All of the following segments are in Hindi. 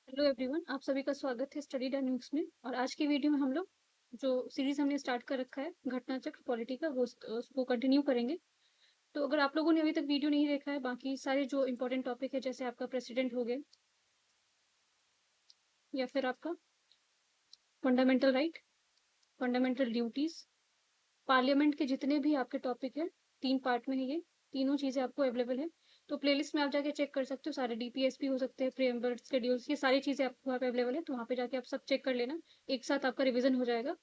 हेलो एवरीवन, आप सभी का स्वागत है स्टडी डायनेमिक्स में। और आज की वीडियो में हम लोग जो सीरीज हमने स्टार्ट कर रखा है घटना चक्र पॉलिटी का वो उसको कंटिन्यू करेंगे। तो अगर आप लोगों ने अभी तक वीडियो नहीं देखा है, बाकी सारे जो इंपॉर्टेंट टॉपिक है जैसे आपका प्रेसिडेंट हो गए या फिर आपका fundamental right, fundamental duties, parliament के जितने भी आपके टॉपिक है, 3 पार्ट में है ये, तीनों चीज़ें आपको अवेलेबल है। तो प्लेलिस्ट में आप जाके चेक कर सकते हो, सारे डीपीएस भी हो सकते हैं, प्रीएम्बल शेड्यूल्स, ये सारी चीज़ें आपको वहाँ पे अवेलेबल है। तो वहाँ पे जाके आप सब चेक कर लेना, एक साथ आपका रिवीजन हो जाएगा।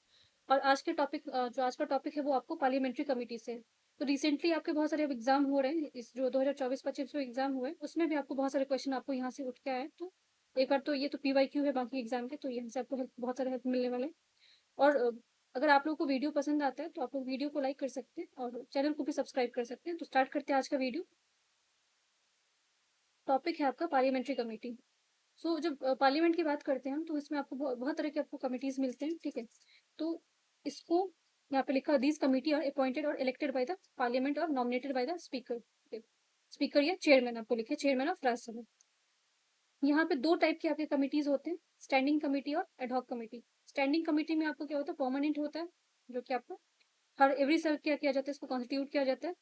और आज के टॉपिक जो आज का टॉपिक है वो आपको पार्लियामेंट्री कमेटी से है। तो रिसेंटली आपके बहुत सारे अब एग्जाम हो रहे हैं, इस जो 2024-25 में एग्जाम हुए उसमें भी आपको बहुत सारे क्वेश्चन आपको यहाँ से उठ के आए। तो एक बार तो ये तो पीवाईक्यू है बाकी एग्जाम के, तो यहाँ से आपको बहुत सारे हेल्प मिलने वाले हैं। और अगर आप लोगों को वीडियो पसंद आता है तो आप लोग वीडियो को लाइक कर सकते हैं और चैनल को भी सब्सक्राइब कर सकते हैं। तो स्टार्ट करते हैं आज का वीडियो। टॉपिक है आपका पार्लियामेंट्री कमेटी। सो जब पार्लियामेंट की बात करते हैं हम, तो इसमें आपको बहुत तरह के आपको कमिटीज मिलते हैं, ठीक है। तो इसको यहाँ पे लिखा, दीज कमिटी आर अपॉइंटेड और इलेक्टेड बाय द पार्लियामेंट और nominated by the speaker. Speaker या चेयरमैन आपको लिखे, चेयरमैन ऑफ राज्यसभा। यहाँ पे दो टाइप के आपके कमिटीज होते हैं, स्टैंडिंग कमेटी और एडहॉक कमेटी। स्टैंडिंग कमेटी में आपको क्या होता है, परमानेंट होता है, जो कि आपको हर एवरी साल क्या किया जाता है, इसको कॉन्स्टिट्यूट किया जाता है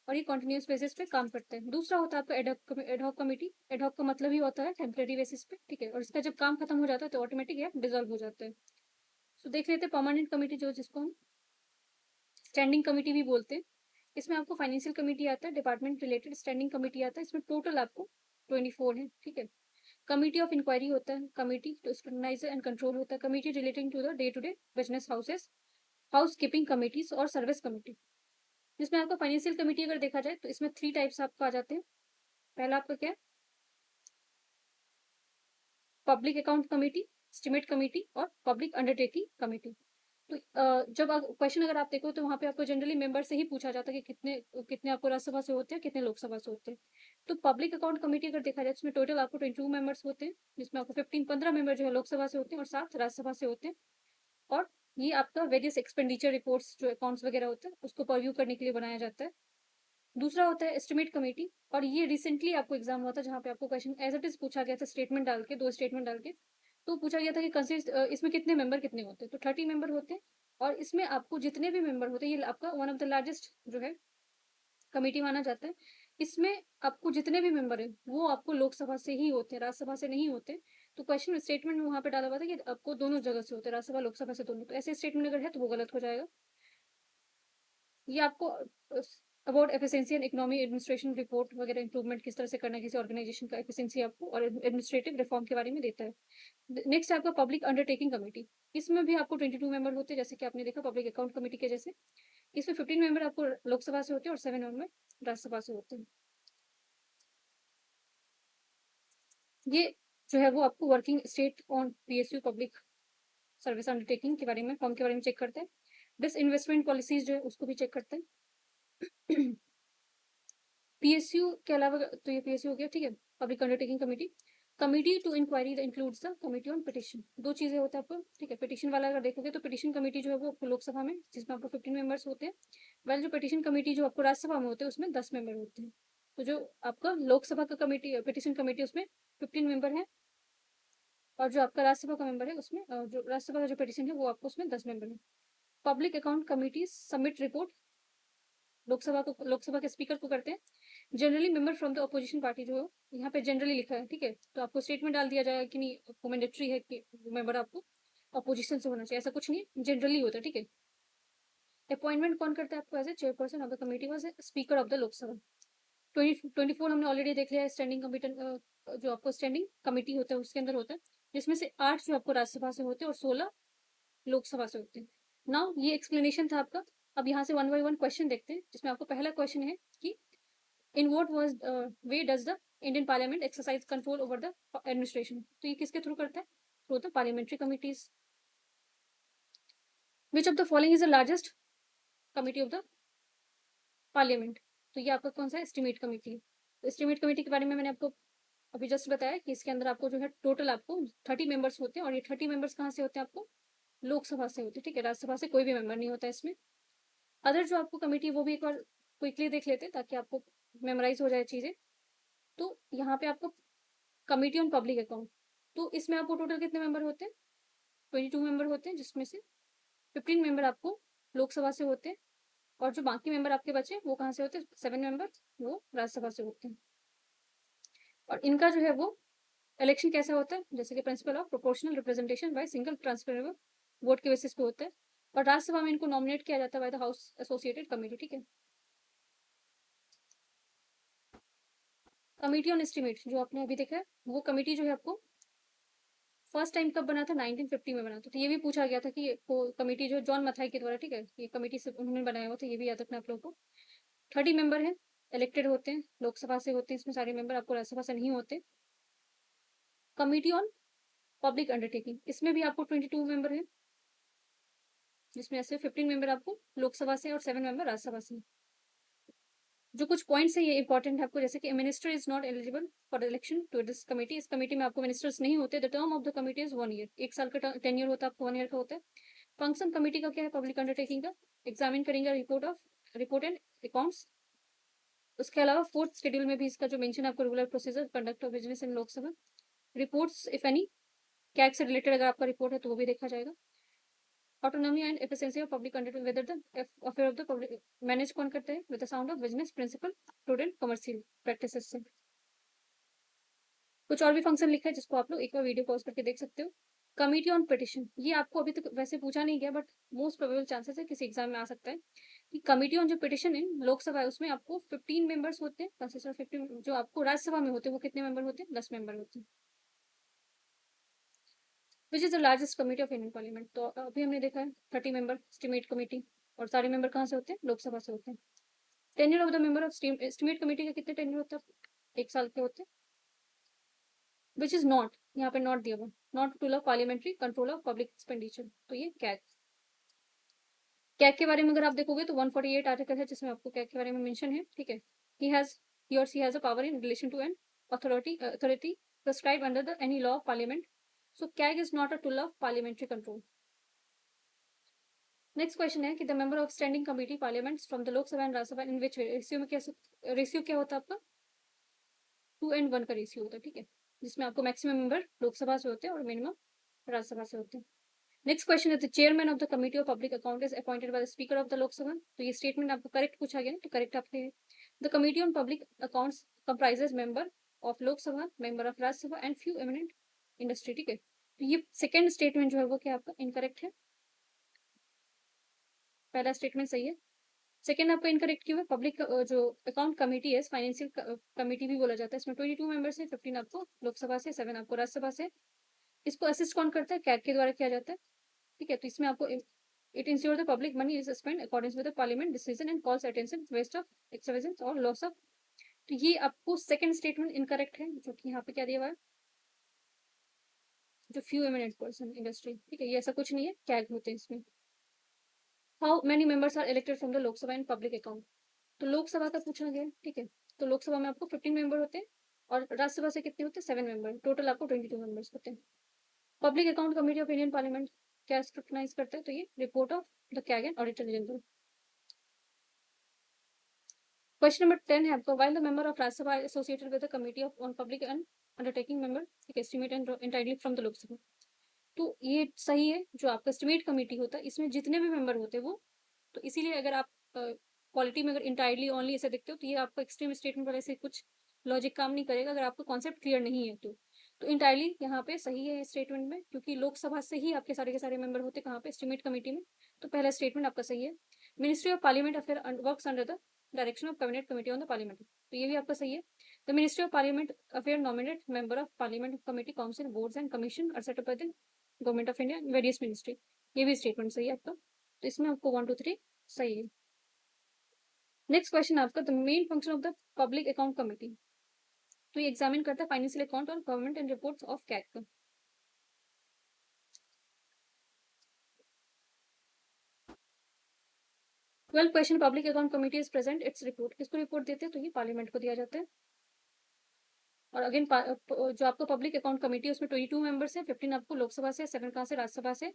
और ये कॉन्टिन्यूस बेसिस पे काम करते हैं। दूसरा होता है आपका एडहॉक कमेटी। एडहॉक का मतलब ही होता है टेम्परेरी बेसिस पे, ठीक है। और इसका जब काम खत्म हो जाता है तो ऑटोमेटिक ये डिजोल्व हो जाता है। सो देख लेते हैं परमानेंट कमेटी, जो जिसको हम स्टैंडिंग कमेटी भी बोलते हैं। इसमें आपको फाइनेंशियल कमेटी आता है, डिपार्टमेंट रिलेटेड स्टैंडिंग कमेटी आता है। इसमें टोटल आपको 24 है, ठीक है। कमिटी ऑफ इंक्वायरी होता है, committee to scrutinise and control होता है, committee relating to the business houses, house keeping committees और सर्विस कमिटी। जिसमें आपका फाइनेंशियल कमिटी अगर देखा जाए तो इसमें 3 टाइप्स आपको आ जाते हैं। पहला आपका क्या है, public account committee, estimate committee और पब्लिक अंडरटेकिंग कमेटी। तो जब क्वेश्चन अगर आप देखो तो वहाँ पे आपको जनरली मेंबर से ही पूछा जाता है कि कितने कितने आपको राज्यसभा से होते हैं, कितने लोकसभा से होते हैं। तो पब्लिक अकाउंट कमेटी अगर देखा जाए तो इसमें टोटल आपको 22 मेंबर्स होते हैं, जिसमें आपको 15 मेंबर जो है लोकसभा से होते हैं और 7 राज्यसभा से होते हैं। और ये आपका वेरियस एक्सपेंडिचर रिपोर्ट्स जो अकाउंट्स वगैरह होते हैं उसको परव्यू करने के लिए बनाया जाता है। दूसरा होता है एस्टिमेट कमेटी, और ये रिसेंटली आपको एग्जाम हुआ था जहाँ पे आपको क्वेश्चन एज इट इज पूछा गया था, स्टेटमेंट डाल के, 2 स्टेटमेंट डाल के। तो पूछा गया था कि कंसिस्ट इसमें कितने मेंबर कितने होते हैं, तो 30 मेंबर होते हैं। और इसमें आपको जितने भी मेंबर होते हैं, ये आपका वन ऑफ द लार्जेस्ट जो है कमेटी माना जाता है। इसमें आपको जितने भी मेंबर है वो आपको लोकसभा से ही होते हैं, राज्यसभा से नहीं होते। तो क्वेश्चन स्टेटमेंट में वहां पे डाला हुआ था कि आपको दोनों जगह से होते हैं, राज्यसभा लोकसभा से दोनों। तो ऐसे स्टेटमेंट अगर है तो वो गलत हो जाएगा। ये आपको about efficiency and economy administration report वगैरह, इंप्रूवमेंट किस तरह से करना है किसी ऑर्गेनाइजेशन का, एफिशिएंसी आपको और एडमिनिस्ट्रेटिव रिफॉर्म के बारे में देता है। नेक्स्ट है आपका पब्लिक अंडरटेकिंग कमेटी। इसमें भी आपको 22 मेंबर होते हैं, जैसे कि आपने देखा पब्लिक अकाउंट कमेटी के जैसे। इसमें 15 मेंबर आपको लोकसभा से होते हैं और 7 मेंबर राज्यसभा से होते हैं। ये जो है वो आपको working state on PSU public service undertaking के बारे में, फॉर्म के बारे में चेक करते हैं। डिस इन्वेस्टमेंट पॉलिसीज जो है उसको भी चेक करते हैं। पीएसयू के अलावा तो ये पीएसयू हो गया, ठीक है। Public undertaking committee, committee to inquiry includes the committee on petition. दो चीजें होता है आपको, ठीक है। पिटिशन वाला अगर देखोगे तो पिटिशन कमेटी जो है वो आपको लोकसभा में, जिसमें आपको 15 मेंबर्स होते हैं, वेल जो पिटिशन कमेटी जो आपको राज्यसभा में होते हैं उसमें 10 मेंबर होते हैं। तो जो आपका लोकसभा का कमेटी पिटिशन कमेटी उसमें 15 मेंबर है, और जो आपका राज्यसभा का मेंबर है उसमें जो राज्यसभा का जो पिटिशन है वो आपको उसमें 10 मेंबर है। Public account committee submit report Lok Sabha के स्पीकर को करते हैं। Generally member from the opposition party जो है यहाँ पे जनरली लिखा है, ठीक है। तो आपको स्टेटमेंट डाल दिया जाएगा कि नहीं, आपको मैंडेटरी है कि मेंबर आपको अपोजिशन से होना चाहिए, ऐसा कुछ नहीं है, जनरली होता है, ठीक है। अपॉइंटमेंट कौन करता है आपको as a chairperson of the committee was speaker of the Lok Sabha. 24 हमने ऑलरेडी देख लिया है। स्टैंडिंग कमिटी जो आपको स्टैंडिंग कमेटी होता है उसके अंदर होता है, जिसमें से 8 जो आपको राज्यसभा से होते हैं और 16 लोकसभा से होते हैं। नाउ ये एक्सप्लेनेशन था आपका। अब यहाँ से वन बाय वन क्वेश्चन देखते हैं, जिसमें आपको पहला क्वेश्चन है कि in what was way does the Indian parliament exercise control over the administration. तो ये किसके थ्रू करता है, through the parliamentary committees. Which of the following is the largest committee of the parliament. तो ये आपका कौन सा एस्टिमेट कमेटी है। तो एस्टिमेट कमेटी के बारे में मैंने आपको अभी जस्ट बताया कि इसके अंदर आपको जो है टोटल आपको 30 मेंबर्स होते हैं, और ये 30 मेंबर्स कहाँ से होते हैं, आपको लोकसभा से होते हैं, ठीक है। राज्यसभा से कोई भी मेंबर नहीं होता इसमें। अदर जो आपको कमेटी वो भी एक बार क्विकली देख लेते हैं ताकि आपको मेमोराइज हो जाए चीजें। तो यहाँ पे आपको कमिटी ऑन पब्लिक अकाउंट, तो इसमें आपको टोटल कितने मेंबर होते हैं? 22 मेंबर होते हैं, जिसमें से 15 मेंबर आपको लोकसभा से होते हैं, और जो बाकी मेंबर आपके बचे वो कहाँ से होते हैं? 7 मेंबर वो राज्यसभा से होते हैं। और इनका जो है वो इलेक्शन कैसा होता है? जैसे कि principle of proportional representation by single transferable vote के बेसिस पे होता है, और राज्यसभा में इनको नॉमिनेट किया जाता है by the house associated committee. ठीक है। कमेटी ऑन एस्टिमेट जो आपने अभी देखा है, वो कमेटी जो है आपको फर्स्ट टाइम कब बना था? 1950 में बना था। तो ये भी पूछा गया था कि वो कमेटी जो जॉन मथाई के द्वारा, ठीक है, ये कमेटी से उन्होंने बनाया हुआ था, ये भी याद रखना आप लोगों को। 30 मेंबर है, इलेक्टेड होते हैं, लोकसभा से होते हैं, इसमें सारे मेंबर आपको राज्यसभा से नहीं होते। कमेटी ऑन पब्लिक अंडरटेकिंग, इसमें भी आपको 22 मेंबर है, जिसमें ऐसे 15 मेंबर आपको लोकसभा से और 7 मेंबर राज्यसभा से। जो कुछ पॉइंट्स है ये इंपॉर्टेंट है आपको, जैसे कि minister is not eligible for election to this committee, इस कमेटी में आपको मिनिस्टर्स नहीं होते। The term of the committee is 1 year, 1 साल का टेन्योर होता है आपको, 1 ईयर का होता है। फंक्शन कमेटी का क्या है? पब्लिक अंडरटेकिंग का एग्जामिन करेंगे रिपोर्ट एंड अकाउंट्स। उसके अलावा 4th शेड्यूल में भी इसका जो मेंशन है आपको, regular procedure conduct of business in Lok Sabha, reports if any, CAG से रिलेटेड अगर आपका रिपोर्ट है तो वो भी देखा जाएगा। Autonomy and efficiency of public undertaking, whether the affair of the public manage कौन करते हैं? With the sound of business principle prudent commercial practices से। कुछ और भी फंक्शन लिखा है जिसको आप लोग एक बार वीडियो पॉज करके देख सकते हो। कमिटी ऑन पिटिशन, ये आपको अभी तक वैसे पूछा नहीं गया, बट मोस्ट प्रोबेबल चांसेस है किसी एग्जाम में आ सकता है कि कमिटी ऑन जो पिटिशन है लोकसभा है, उसमें आपको 15 मेंबर्स होते हैं, कंसिस्ट ऑफ 15। जो आपको राज्यसभा में होते हैं वो कितने मेंबर होते हैं? 10 मेंबर होते हैं। Which is the largest committee of Indian parliament, तो अभी हमने देखा है 30 मेंबर एस्टिमेट कमेटी, और सारे मेंबर कहाँ से होते हैं? लोकसभा से होते हैं। Tenure of the member of estimate committee का कितने टेन्योर होता है? 1 साल के होते हैं। विच इज नॉट, यहाँ पे नॉट दिया हुआ, not to love parliamentary control of public expenditure, तो ये कैग। कैग के बारे में अगर आप देखोगे तो 148 आर्टिकल है जिसमें आपको कैग के बारे में मेंशन है। ठीक है। He or she has a power in relation to an authority prescribed under the any law of parliament, so CAG is not a tool of parliamentary control. Next question है कि the member of standing committee parliament from the Lok Sabha and Rajya Sabha in which ratio में, क्या रेशियो क्या होता है आपका? 2:1 का रेशियो होता है। ठीक है। जिसमें आपको मैक्सिमम मेंबर लोकसभा से होते हैं और मिनिमम राज्यसभा से होते हैं। नेक्स्ट क्वेश्चन है the chairman of the committee of public account is appointed by the speaker of the Lok Sabha, तो ये स्टेटमेंट आपको करेक्ट पूछा गया ना, तो करेक्ट आपके the committee on public accounts comprises member of Lok Sabha, member of Rajya Sabha and few eminent industry. ठीक है। तो ये सेकंड स्टेटमेंट जो है वो क्या आपका इनकरेक्ट है, पहला स्टेटमेंट सही है, सेकंड आपका इनकरेक्ट क्यों है? पब्लिक जो अकाउंट कमेटी है, फाइनेंशियल कमेटी भी बोला जाता है, इसमें 22 मेंबर्स है, 15 आपको लोकसभा से, 7 आपको राज्यसभा से। इसको असिस्ट कौन करता है? कैग के द्वारा किया जाता है। ठीक है। तो इसमें आपको it insure the public money is spend according with the parliament decision and calls attention waste of expenses और लॉस ऑफ, तो ये आपको सेकंड स्टेटमेंट इनकरेक्ट है, जो कि यहाँ पे क्या दिया हुआ है, जो फ्यू एमिनेंट पर्सन इंडस्ट्री। ठीक है। ये ऐसा कुछ नहीं है, कैग होते हैं इसमें। How many members are elected from the Lok Sabha and public account, तो लोकसभा का पूछा गया। ठीक है। तो लोकसभा में आपको 15 मेंबर होते हैं, और राज्यसभा से कितने होते हैं? 7 मेंबर, टोटल आपको 22 मेंबर्स होते हैं। Public account committee of Indian parliament क्या स्क्रूटनाइज करता है? तो ये report of the CAG and auditor general. Question number 10 है आपको, while the member of Rajya Sabha associated with the committee of on public and undertaking member, ठीक है, estimate and entirely from the Lok Sabha, तो ये सही है। जो आपका एस्टिमेट कमेटी होता है इसमें जितने भी मेंबर होते हैं वो, तो इसीलिए अगर आप क्वालिटी में अगर इंटायरली ओनली ऐसे देखते हो तो ये आपका एक्सट्रीम स्टेटमेंट वाले से कुछ लॉजिक काम नहीं करेगा अगर आपको कॉन्सेप्ट क्लियर नहीं है तो इंटायरली यहाँ पे सही है स्टेटमेंट में, क्योंकि लोकसभा से ही आपके सारे के सारे मेंबर होते हैं कहाँ पे? एस्टिमेट कमेटी में। तो पहला स्टेटमेंट आपका सही है। Ministry of parliament affair works under the direction of cabinet committee on the parliament, तो ये भी आपका सही है। The ministry of parliament affair nominate member of parliament committee council boards and commission are set up by the government of India various ministry, ये भी स्टेटमेंट सही है आपका। तो इसमें आपको 1 2 3 सही है। नेक्स्ट क्वेश्चन आपका, the main function of the public account committee, तो ये एग्जामिन करता है फाइनेंशियल अकाउंट और government and reports of CAG का। 12 question, public account committee is present its report, किसको रिपोर्ट देते हैं? तो ये पार्लियामेंट को दिया जाता है। और अगेन जो आपका पब्लिक अकाउंट कमेटी है उसमें 22 मेंबर्स है, 15 आपको लोकसभा से, 7 कहाँ से? राज्यसभा से।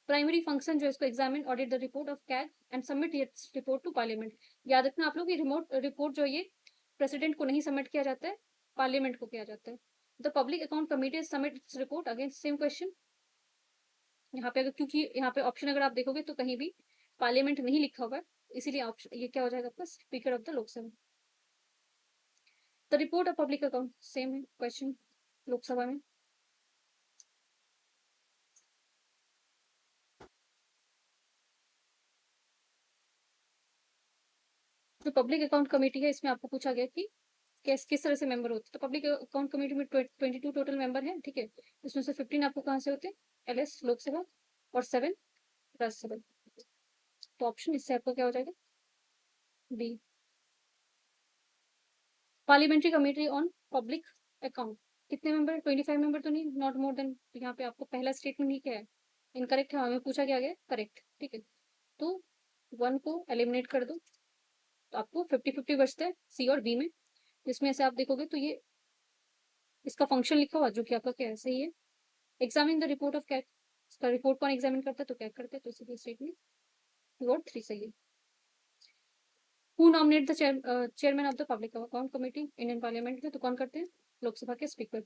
प्राइमरी फंक्शन जो इसको examine audit the report of CAG and submit its report to parliament. याद रखना आप लोग, ये रिपोर्ट जो ये प्रेसिडेंट को नहीं सबमिट किया जाता है, पार्लियामेंट को किया जाता है। The public account committee submit its report, again same question. यहाँ पे अगर, क्योंकि यहाँ पे ऑप्शन अगर आप देखोगे तो कहीं भी पार्लियामेंट नहीं लिखा हुआ है, इसीलिए ऑप्शन ये क्या हो जाएगा आपका, speaker of the Lok Sabha. The report of public account same है क्वेश्चन लोकसभा में। जो पब्लिक अकाउंट कमेटी है इसमें आपको पूछा गया कि किस तरह से मेंबर होते हैं। तो पब्लिक अकाउंट कमेटी में 22 टोटल मेंबर है, ठीक है। इसमें से 15 आपको कहाँ से होते हैं, एलएस लोकसभा, और 7 राज्यसभा। तो ऑप्शन इससे आपका क्या हो जाएगा, B. Parliamentary committee on public account कितने मेंबर, 25 मेंबर तो नहीं, नॉट मोर देन। तो यहाँ पे आपको पहला स्टेटमेंट ही क्या है, इनकरेक्ट है, हमें पूछा क्या गया, करेक्ट, ठीक है। तो 1 को एलिमिनेट कर दो, तो आपको 50-50 बचता है सी और बी में। जिसमें से आप देखोगे तो ये इसका फंक्शन लिखा हुआ जो कि आपका क्या है, सही है। Examine the report of CAG, इसका रिपोर्ट कौन एग्जामिन करता है, तो कैग करते हैं, तो इसी स्टेटमेंट 2 और 3 सही है। Who nominate the chairman of the public account committee Indian parliament में, तो कौन करते हैं, लोकसभा के स्पीकर।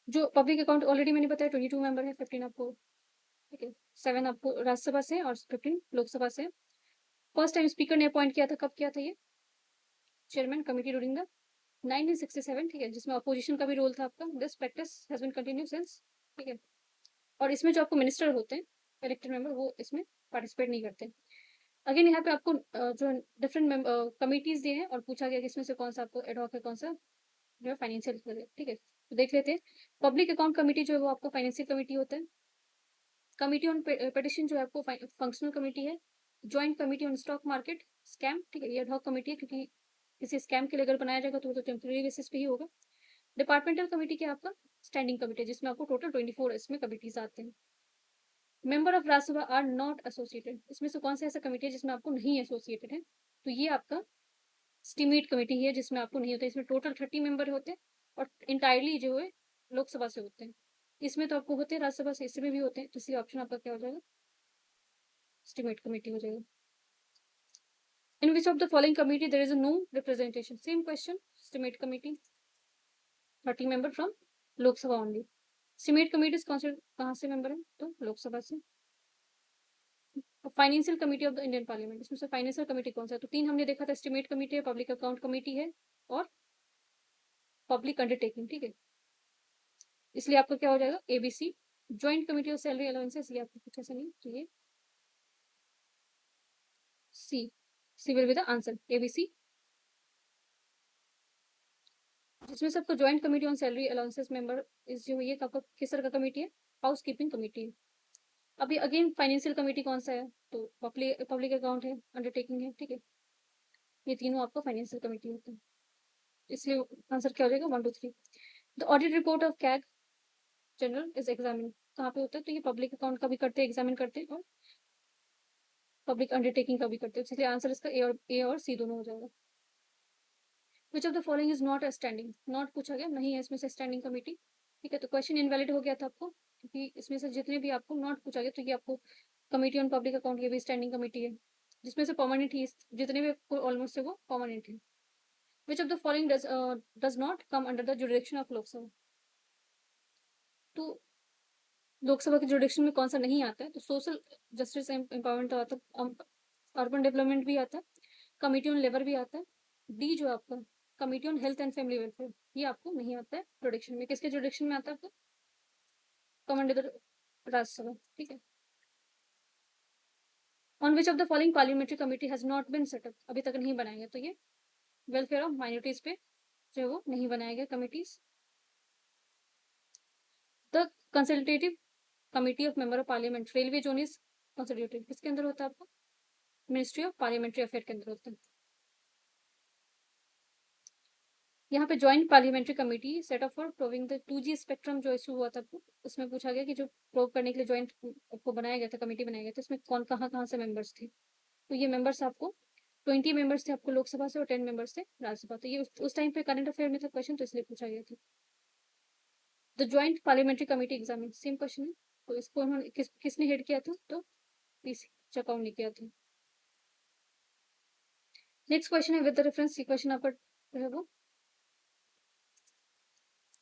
जो पब्लिक अकाउंट ऑलरेडी मैंने बताया 22 मेंबर है, 15 आपको, ठीक है, 7 आपको राज्यसभा से और 15 लोकसभा से। फर्स्ट टाइम स्पीकर ने अपॉइंट किया था, कब किया था ये, चेयरमैन कमेटी ड्यूरिंग द 1967, ठीक है, जिसमें अपोजिशन का भी रोल था आपका। This practice has been continue since, ठीक है। और इसमें जो आपको मिनिस्टर होते हैं, इलेक्टेड मेंबर, वो इसमें पार्टिसिपेट नहीं करते। अगेन यहाँ पे आपको जो डिफरेंट कमिटीज दिए हैं और पूछा गया कि इसमें से कौन सा आपको एडहॉक है, कौन सा जो है फाइनेंशियल, ठीक है। तो देख लेते हैं। पब्लिक अकाउंट कमेटी जो है वो आपको फाइनेंशियल कमेटी होता है। कमिटी ऑन पिटिशन जो है आपको फंक्शनल कमेटी है। Joint committee on stock market scam, ठीक है, ये एडहॉक कमेटी है, क्योंकि किसी स्कैम के लिए अगर बनाया जाएगा तो वो तो टेम्पररी बेसिस पे ही होगा। डिपार्टमेंटल कमेटी क्या है आपका, स्टैंडिंग कमेटी, जिसमें आपको टोटल 24 इसमें कमिटीज आते हैं। Member of Rajya Sabha are not associated, इसमें से कौन सा ऐसा कमेटी है जिसमें आपको नहीं एसोसिएटेड है, तो ये आपका स्टीमेट कमेटी है, जिसमें आपको नहीं होता। इसमें टोटल 30 मेंबर होते हैं और इंटायरली जो है लोकसभा से होते हैं। इसमें तो आपको होते हैं राज्यसभा से, इसमें भी होते हैं, तो इसलिए ऑप्शन आपका क्या हो जाएगा, स्टीमेट कमेटी हो जाएगा। In which of the following committee there is no representation, same question, estimate committee 30 member from Lok Sabha only. Estimate committee कहाँ से मेंबर है, तो लोकसभा से। Financial committee of the Indian parliament, इसमें से फाइनेंशियल कमेटी कौन सा है, तो 3 हमने देखा था, एस्टिमेट कमेटी है, पब्लिक अकाउंट कमेटी है, और पब्लिक अंडरटेकिंग, ठीक है। इसलिए आपका क्या हो जाएगा, A B C. Joint committee of salary allowances, ये आपको कुछ ऐसा नहीं चाहिए, C, C will be the answer, A B C. जिसमें से आपको joint committee on salary allowances member इस जो ये आपका किस तरह का कमेटी है, हाउस कीपिंग कमेटी है। अभी अगेन फाइनेंशियल कमेटी कौन सा है, तो पब्लिक अकाउंट है, अंडरटेकिंग है, ठीक है। ये तीनों आपको फाइनेंशियल कमेटी होता है, इसलिए आंसर क्या हो जाएगा, 1 2 3। The audit report of CAG general is examine, कहाँ पे होता है, तो ये पब्लिक अकाउंट का भी करते हैं, एग्जामिन करते हैं, और पब्लिक अंडरटेकिंग का भी करते हैं, इसलिए आंसर इसका ए और सी दोनों हो जाएगा। विच of the following is not a standing, not पूछा गया, नहीं है इसमें से स्टैंडिंग कमेटी, ठीक है। तो क्वेश्चन इनवैलिड हो गया था आपको, क्योंकि इसमें से जितने भी आपको नॉट पूछा गया, तो ये आपको कमेटी ऑन पब्लिक अकाउंट, ये भी स्टैंडिंग कमेटी है, जिसमें से परमानेंट ही जितने भी ऑलमोस्ट है वो परमानेंट है। Which of the following does not come under the jurisdiction of Lok Sabha, तो लोकसभा के जुरिडिक्शन में कौन सा नहीं आता है, तो सोशल जस्टिस एम्पावरमेंट आता है, अर्बन डेवलपमेंट भी आता है, कमिटी ऑन लेबर भी आता है, डी जो है आपका committee on health and family welfare, ये आपको नहीं आता है जुरिडिक्शन में। किसके जुरिडिक्शन में आता है आपको, कम अंडर द राज्यसभा, ठीक है। On which of the following parliamentary committee has not been set up, अभी तक नहीं बनाया गया, तो ये वेलफेयर ऑफ माइनॉरिटीज पे जो है वो नहीं बनाया गया committees. The consultative committee of member of parliament railway zone is consultative, किसके अंदर होता है आपको, मिनिस्ट्री ऑफ पार्लियामेंट्री अफेयर के अंदर होता है। यहाँ पे joint parliamentary committee set up for proving the 2G spectrum जो इशू हुआ था, उसमें पूछा गया कि जो प्रोव करने के लिए ज्वाइंट को बनाया गया था, कमेटी बनाया गया था, उसमें कौन कहाँ से मेंबर्स थे, तो ये मेंबर्स आपको 20 मेंबर्स थे आपको लोकसभा से, और 10 मेंबर्स थे राज्यसभा। तो ये उस टाइम पे करंट अफेयर में था क्वेश्चन, तो इसलिए पूछा गया था। The joint parliamentary committee examine, same question है, तो इसको उन्होंने किसने हेड किया था, तो पीसी चकाउन ने किया था। नेक्स्ट क्वेश्चन है विद द रेफरेंस, ये क्वेश्चन आपका है वो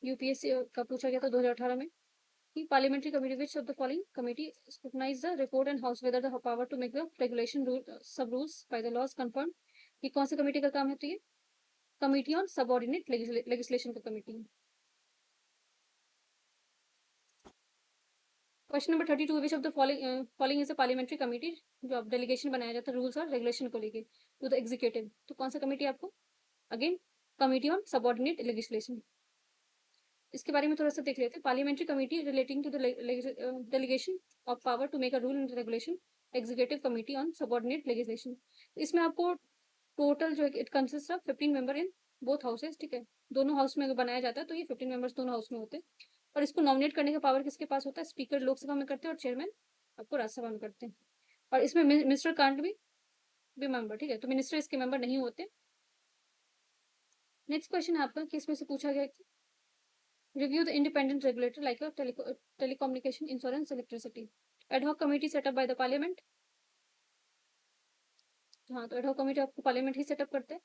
यूपीएससी का पूछा गया था 2018 में कि parliamentary committee which of the following committee scrutinize the report and house whether the power to make the regulation rule sub rules by the laws confirm. ये कौन सी कमेटी का काम है? तो ये कमिटी ऑन सबऑर्डिनेट लेजिस्लेशन का कमेटी है। Question number 32, which of the following is a parliamentary committee, जो आप डेलीगेशन बनाया जाता है रूल्स और रेगुलेशन को लेके टू द एग्जीक्यूटिव, तो कौन सा कमेटी आपको? Again committee on subordinate legislation. इसके बारे में थोड़ा सा देख लेते हैं। Parliamentary committee relating to the delegation of power to make a rule and regulation, executive committee on subordinate legislation. इसमें आपको टोटल जो it consist of 15 member in both houses, ठीक है, दोनों हाउस में अगर बनाया जाता है तो ये 15 मेंबर्स दोनों हाउस में होते हैं। और इसको नॉमिनेट करने का पावर किसके पास होता है? स्पीकर लोकसभा में करते हैं और चेयरमैन आपको राज्यसभा में करते हैं। और इसमें मिनिस्टर कांट भी मेंबर, ठीक है, तो मिनिस्टर इसके मेंबर नहीं होते। नेक्स्ट क्वेश्चन है आपका कि इसमें से पूछा गया कि review the independent regulator like telecommunication, insurance, electricity. Ad hoc committee setup by the parliament. हाँ, तो एडहॉक कमेटी आपको पार्लियामेंट ही सेटअप करते हैं।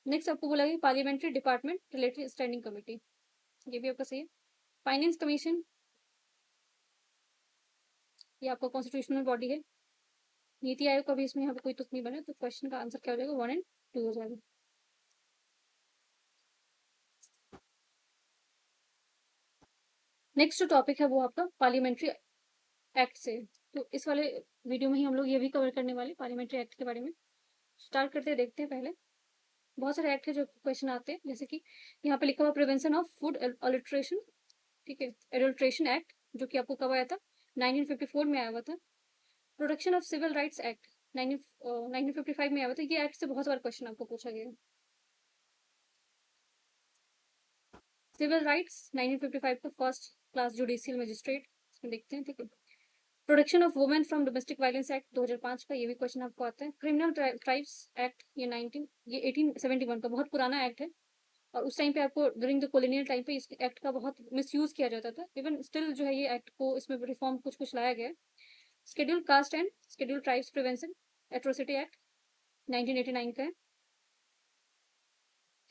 नेक्स्ट आपको बोला गया parliamentary department related standing committee, ये भी आपका सही है। फाइनेंस कमीशन, ये आपका कॉन्स्टिट्यूशनल बॉडी है। नीति आयोग का भी इसमें यहाँ पे कोई तुक नहीं बना, तो क्वेश्चन का आंसर क्या हो जाएगा? 1 और 2 हो जाएगा। नेक्स्ट जो टॉपिक है वो आपका पार्लियामेंट्री एक्ट से, तो इस वाले वीडियो में ही हम लोग ये भी कवर करने वाले पार्लियामेंट्री एक्ट के बारे में। स्टार्ट करते हैं, देखते हैं। पहले बहुत सारे एक्ट है जो क्वेश्चन आते हैं, जैसे कि यहाँ पे लिखा हुआ प्रिवेंशन ऑफ फूड अडल्ट्रेशन, ठीक है, एडल्ट्रेशन एक्ट, जो कि आपको कब आया था? 1954 में आया हुआ था। Protection of civil rights act 1955 में आया हुआ था। ये एक्ट से बहुत सारे क्वेश्चन आपको पूछा गया है। सिविल राइट्स 1955 का फर्स्ट क्लास जुडिशियल मजिस्ट्रेट, इसमें देखते हैं, ठीक है। Protection of women from domestic violence act 2005 का, ये भी क्वेश्चन आपको आता है। क्रिमिनल ट्राइब्स एक्ट ये 1871 का, बहुत पुराना एक्ट है। और उस टाइम पे आपको ड्यूरिंग द कॉलोनियल टाइम पे इस एक्ट का बहुत मिसयूज किया जाता था। इवन स्टिल जो है ये एक्ट को इसमें रिफॉर्म कुछ कुछ लाया गया है। Schedule caste and schedule tribes prevention atrocity act 1989 का है।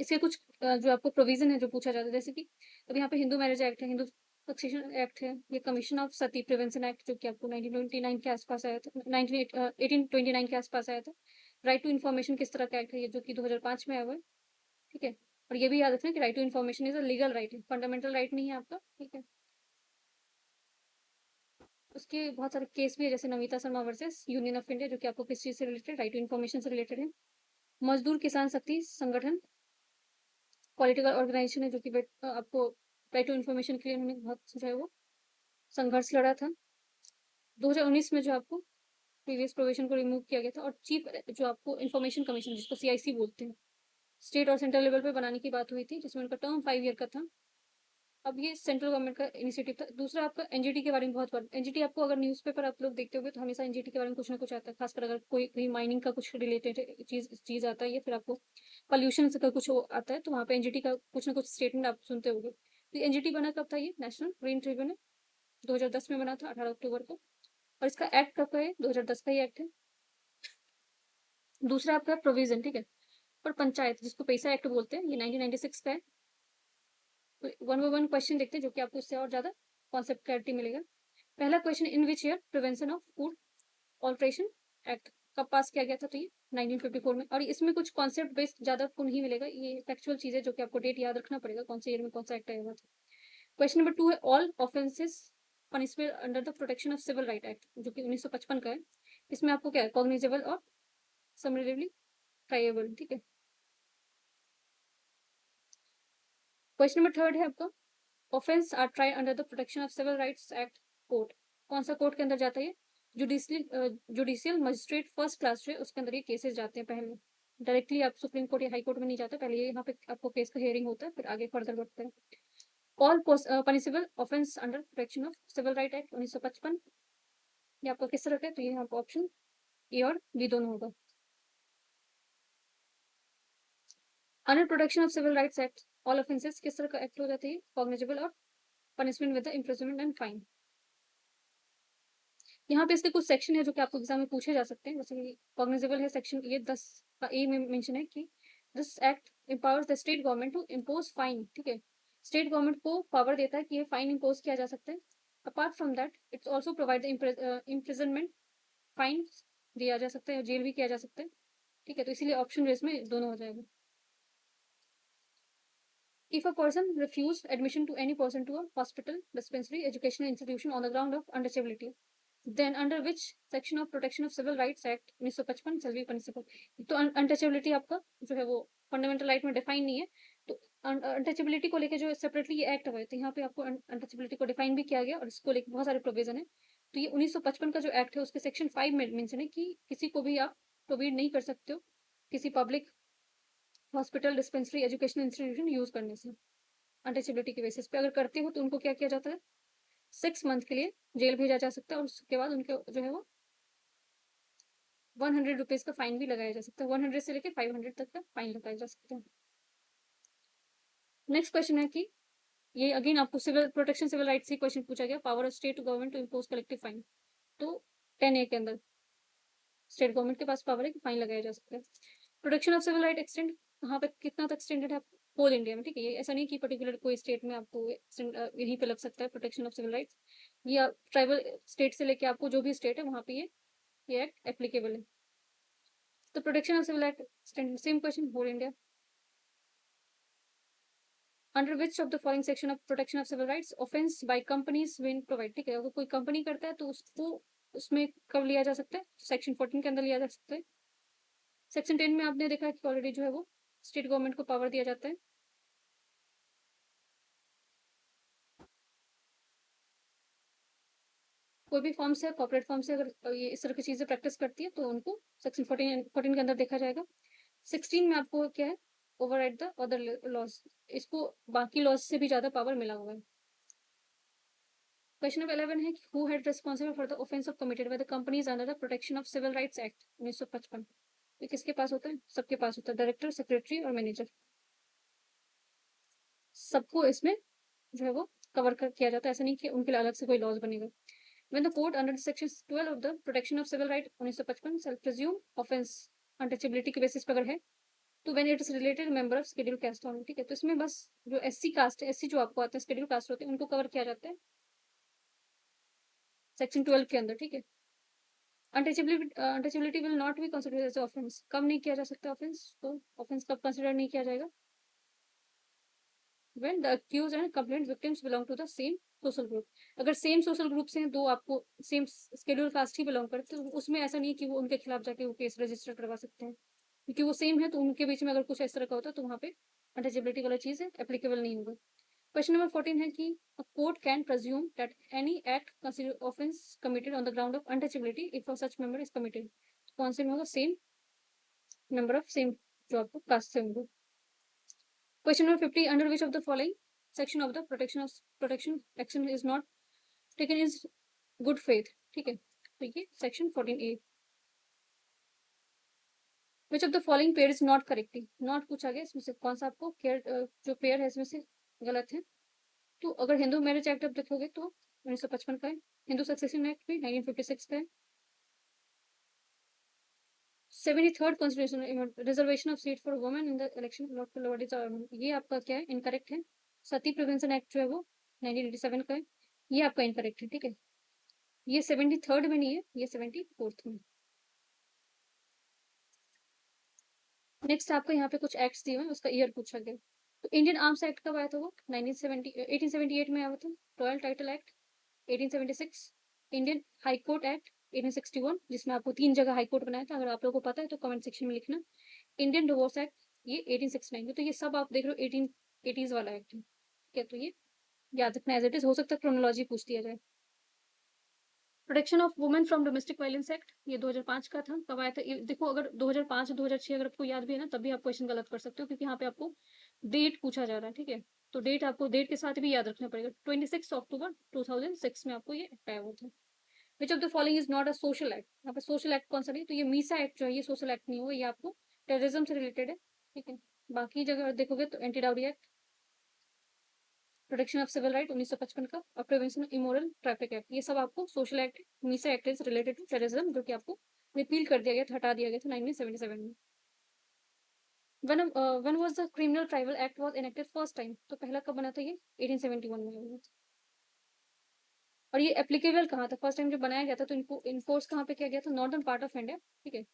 इसके कुछ जो आपको प्रोविजन है जो पूछा जाता है, जैसे कि अब यहाँ पे हिंदू मैरिज एक्ट है, हिंदू सक्सेशन एक्ट है, ये commission of Sati prevention act जो कि आपको 1929 के आसपास आया था, 1829 के आसपास आया था। राइट टू इन्फॉर्मेशन किस तरह का एक्ट है? ये जो कि 2005 में आया हुआ है, ठीक है। और ये भी याद रखना कि right to information is a legal right है, फंडामेंटल राइट नहीं है आपका, ठीक है। उसके बहुत सारे केस भी है, जैसे Namita Sharma versus union of India, जो कि आपको किस चीज से रिलेटेड? राइट टू इन्फॉर्मेशन से रिलेटेड है। मजदूर किसान शक्ति संगठन पॉलिटिकल ऑर्गेनाइजेशन है, जो कि आपको राइट टू इन्फॉर्मेशन के लिए उन्होंने बहुत जो है वो संघर्ष लड़ा था। 2019 में जो आपको प्रीवियस प्रोविजन को रिमूव किया गया था। और चीफ जो आपको इन्फॉर्मेशन कमीशन, जिसको सीआईसी बोलते हैं, स्टेट और सेंट्रल लेवल पे बनाने की बात हुई थी, जिसमें उनका टर्म 5 ईयर का था। अब ये सेंट्रल गवर्नमेंट का इनिशिएटिव था। दूसरा आपका एनजीटी के बारे में बहुत बार, एनजीटी आपको अगर न्यूज़पेपर आप लोग देखते होगे तो हमेशा एनजीटी के बारे में कुछ ना कुछ आता है, खासकर अगर कोई कहीं माइनिंग का कुछ रिलेटेड चीज आता है, या फिर आपको पॉल्यूशन का कुछ आता है, तो वहाँ पे एनजीटी का कुछ ना कुछ स्टेटमेंट आप सुनते होगे। तो एनजीटी बना कब था? ये नेशनल ग्रीन ट्रिब्यूनल 2010 में बना था, 18 अक्टूबर को। और इसका एक्ट कब का है? 2010 का ही एक्ट है। दूसरा आपका प्रोविजन, ठीक है, पर पंचायत, जिसको पैसा एक्ट बोलते हैं, ये 1996 का है। तो 1 बाय 1 क्वेश्चन देखते हैं, जो कि आपको इससे और ज्यादा कॉन्सेप्ट क्लैरिटी मिलेगा। पहला question, in which year prevention of food alteration act कब पास किया गया था? तो ये 1954 में। और इसमें कुछ कॉन्सेप्ट बेस्ड ज्यादा आपको नहीं मिलेगा, ये फैक्चुअल चीज है, जो कि आपको डेट याद रखना पड़ेगा कौन से ईयर में कौन सा एक्ट आया हुआ था। क्वेश्चन नंबर 2 है, all offences punishment under the protection of civil right act, जो कि 1955 का है। इसमें आपको क्या है? कॉग्निजेबल और समरेबली ट्राइएबल, ठीक है। क्वेश्चन नंबर 3 है आपका, offence are tried under the protection of civil rights act court, कौन सा कोर्ट के अंदर जाता है? जुडिशियल मजिस्ट्रेट फर्स्ट क्लास जो है उसके अंदर ये केसेस जाते हैं। पहले डायरेक्टली आप सुप्रीम कोर्ट या हाई कोर्ट में नहीं जाते, पहले ये यहाँ पे आपको केस का हियरिंग होता है, फिर आगे फर्दर बढ़ते हैं। All punishable offence under protection of civil right act 1955, ये आपका किस तरह का है? तो ये यहाँ पे ऑप्शन ए और बी दोनों होगा। Under protection of civil rights act all offences किस तरह का एक्ट हो जाते हैं? कॉग्निजेबल और punishment with imprisonment and fine. यहाँ पे इसके कुछ सेक्शन है जो कि आपको एग्जाम में पूछे जा सकते हैं, जैसे कि कॉग्निजेबल है सेक्शन ये 10 का ए में मेंशन है कि this act empowers the state government to impose fine, ठीक है, स्टेट गवर्नमेंट को पावर देता है कि ये फाइन इम्पोज किया जा सकता है। Apart from that it's also provide imprisonment, fine दिया जा सकता है, जेल भी किया जा सकता है। ठीक है, तो इसीलिए ऑप्शन रेस में दोनों हो जाएगा। If a person refuse admission to any person to a hospital, dispensary, educational institution on the ground of untouchability, then under which section of Protection of Civil Rights Act 1955 shall be punishable? तो अनटचेबिलिटी आपका जो है वो फंडामेंटल राइट में डिफाइन नहीं है, तो अनटचेबिलिटी को लेके जो सेपरेटली ये एक्ट हुआ है, तो यहाँ पे आपको अनटचेबिलिटी को डिफाइन भी किया गया और इसको लेके बहुत सारे प्रोविजन है। तो ये 1955 का जो एक्ट है उसके सेक्शन 5 में मेंशन है कि किसी को भी आप प्रोवाइड नहीं कर सकते हो किसी public hospital, dispensary, educational institution use करने से अनटचेबिलिटी के बेसिस पे। अगर करते हो तो उनको क्या किया जाता है, 6 मंथ के लिए जेल भेजा जा सकता है और उसके बाद उनके जो है वो 100 रुपीज का फाइन भी लगाया जा सकता है। 100 से लेकर 500 तक का फाइन लगाया जा सकता है। नेक्स्ट क्वेश्चन है कि ये अगेन आपको सिविल प्रोटेक्शन सिविल राइट से क्वेश्चन पूछा गया, power of state government to impose collective fine. तो 10A के अंदर स्टेट गवर्नमेंट के पास पावर है कि फाइन लगाया जा सकता है। Protection of civil right extend यहाँ पे कितना तक एक्सटेंडेड है होल इंडिया में, ठीक है। ये ऐसा नहीं कि पर्टिकुलर कोई स्टेट में आपको यहीं पे लग सकता है प्रोटेक्शन ऑफ सिविल राइट्स। ये ट्राइबल स्टेट से लेके आपको जो भी स्टेट है वहां पे ये एक्ट एप्लीकेबल है। तो protection of civil act same question, whole India. Under which of the following section of protection of civil rights offence by companies win provide, ठीक है। अगर कोई कंपनी करता है तो उसको उसमें कब लिया जा सकता है, सेक्शन 14 के अंदर लिया जा सकता है। सेक्शन 10 में आपने देखा है कि ऑलरेडी जो है वो स्टेट गवर्नमेंट को पावर दिया जाता है। कोई भी फॉर्म से कॉर्पोरेट फॉर्म से अगर ये इस तरह की चीजें प्रैक्टिस करती है तो उनको सेक्शन 14 के अंदर देखा जाएगा। 16 में आपको क्या है, ओवर द अदर लॉज, इसको बाकी लॉज से भी ज्यादा पावर मिला हुआ है। क्वेश्चन नंबर 11 है कि who had responsible for the offence of committed by the companies under the protection of civil rights act 1955। ये किसके पास होता है, सबके पास होता है, डायरेक्टर, सेक्रेटरी और मैनेजर, सबको इसमें जो है वो कवर किया जाता है। ऐसा नहीं कि उनके लिए अलग से कोई लॉज बनेगा। When the court under section 12 of the Protection of Civil Right 1955 shall presume offense untouchability के बेसिस पर अगर है तो when it is related member of schedule caste only, ठीक है। तो इसमें बस जो SC कास्ट है, SC जो आपको आता है, schedule कास्ट होते हैं, उनको कवर किया जाता है सेक्शन 12 के अंदर, ठीक है। Untouchability will not be considered as offence, कब नहीं किया जा सकता ऑफेंस, तो ऑफेंस कब कंसिडर नहीं किया जाएगा, when the accused and complainant victims belong to the same social group. अगर सेम सोशल ग्रुप से दो आपको सेम स्केड्यूल कास्ट ही बिलोंग करते तो उसमें ऐसा नहीं कि वो उनके खिलाफ जाके वो केस रजिस्टर करवा सकते हैं, क्योंकि वो सेम है तो उनके बीच में अगर कुछ इस तरह का होता है तो वहाँ पे अनटचेबिलिटी वाला चीज है एप्लीकेबल नहीं होगा। क्वेश्चन नंबर 14 है कि a court can presume that any act considered offense committed on the ground of untouchability if a such member is committed, कौन से में होगा, सेम मेंबर ऑफ सेम जो आपको कास्ट से होंगे। Question number 50, under which of the following section of the protection action is not taken is good faith, ठीक है। तो ये section 14A। Which of the following pair is not correct, not पूछा गया, इसमें से कौन सा आपको केयर जो पेयर है इसमें से गलत है। तो अगर हिंदू मैरिज एक्ट आप देखोगे तो 1955 का है, हिंदू सक्सेशन एक्ट भी 1956 का है, 73rd constitution reservation of seat for women in the election, ये आपका क्या है, इनकरेक्ट है। सती प्रिवेंशन एक्ट जो है वो 1987 का है, ये आपका इनकरेक्ट है, ठीक है। ये 73rd में नहीं है, ये 74th में। नेक्स्ट आपको यहाँ पे कुछ एक्ट्स दिए हुए हैं, उसका ईयर पूछा गया। तो इंडियन आर्म्स एक्ट कब आया था, वो 1878 में आया था। Royal title act 1876, Indian high court act 1861, जिसमें आपको 3 जगह हाई कोर्ट बनाया था, अगर आप लोगों को पता है तो कमेंट सेक्शन में लिखना। इंडियन डिवोर्स एक्ट ये 1869, तो ये सब आप देख रहे हो 1880s वाला एक्ट है, ठीक है। तो ये याद रखना एज इट इज, हो सकता है क्रोनोलॉजी पूछ दिया जाए। Protection of women from domestic violence act ये 2005 का था, कब आया था, देखो अगर 2005 2006 अगर आपको याद भी है ना, तभी आप क्वेश्चन गलत कर सकते हो, क्योंकि यहाँ पे आपको डेट पूछा जा रहा है, ठीक है। तो डेट आपको डेट के साथ भी याद रखना पड़ेगा। 26 अक्टूबर 2006 में आपको ये एक्ट आया हुआ था। विच of the following is not a social act, यहाँ पे सोशल एक्ट कौन सा नहीं, तो ये मीसा एक्ट जो है ये सोशल एक्ट नहीं होगा, ये आपको टेररिज्म से रिलेटेड है, ठीक है। बाकी जगह देखोगे तो anti dowry act, protection of civil right 1955 का, और प्रिवेंशन इमोरल ट्रैफिक एक्ट, ये सब आपको सोशल एक्ट है। MISA act is related to terrorism, जो कि आपको रिपील कर दिया गया था, हटा दिया गया था 1977 में। One was the criminal tribal act was enacted first time, तो पहला कब बना था ये 1871 में हुआ। और ये एप्लीकेबल कहाँ था, फर्स्ट टाइम जब बनाया गया था तो इनको इन्फोर्स कहाँ पे किया गया था, नॉर्दर्न पार्ट ऑफ इंडिया, ठीक है,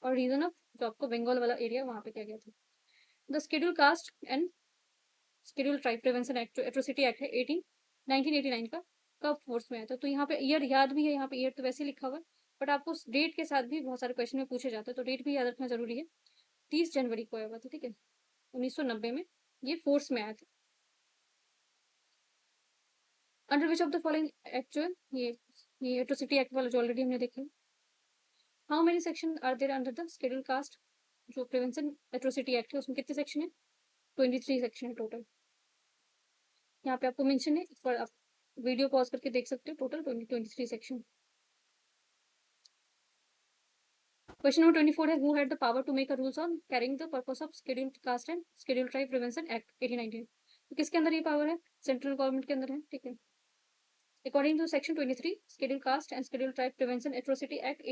और रीजन ऑफ जो आपको बंगाल वाला एरिया वहाँ पे किया गया था। The schedule caste and schedule tribe prevention act, जो एट्रोसिटी एक्ट है 1989 का, कब फोर्स में आया था। तो यहाँ पे ईयर याद भी है, यहाँ पे ईयर तो वैसे ही लिखा हुआ है, बट आपको डेट के साथ भी बहुत सारे क्वेश्चन में पूछे जाते हैं, तो डेट भी याद रखना जरूरी है। 30 जनवरी को आया हुआ था, ठीक है, 1990 में ये फोर्स में आया था। Under which of the following act जो है, ये एट्रोसिटी एक्ट वाला जो ऑलरेडी हमने देखा। How many section are there under the schedule caste, जो प्रिवेंशन एट्रोसिटी एक्ट है उसमें कितने सेक्शन है, 23 सेक्शन है टोटल। यहाँ पे आपको मेंशन है, इस पर आप वीडियो पॉज करके देख सकते हो, टोटल 23 सेक्शन। क्वेश्चन नंबर 24 है, who had the power to make a rules on carrying the purpose of scheduled caste and scheduled tribe prevention act 1819। तो किसके अंदर ये पावर है, सेंट्रल गवर्नमेंट के अंदर है, ठीक है। According to section 23 schedule caste and schedule tribe prevention atrocity act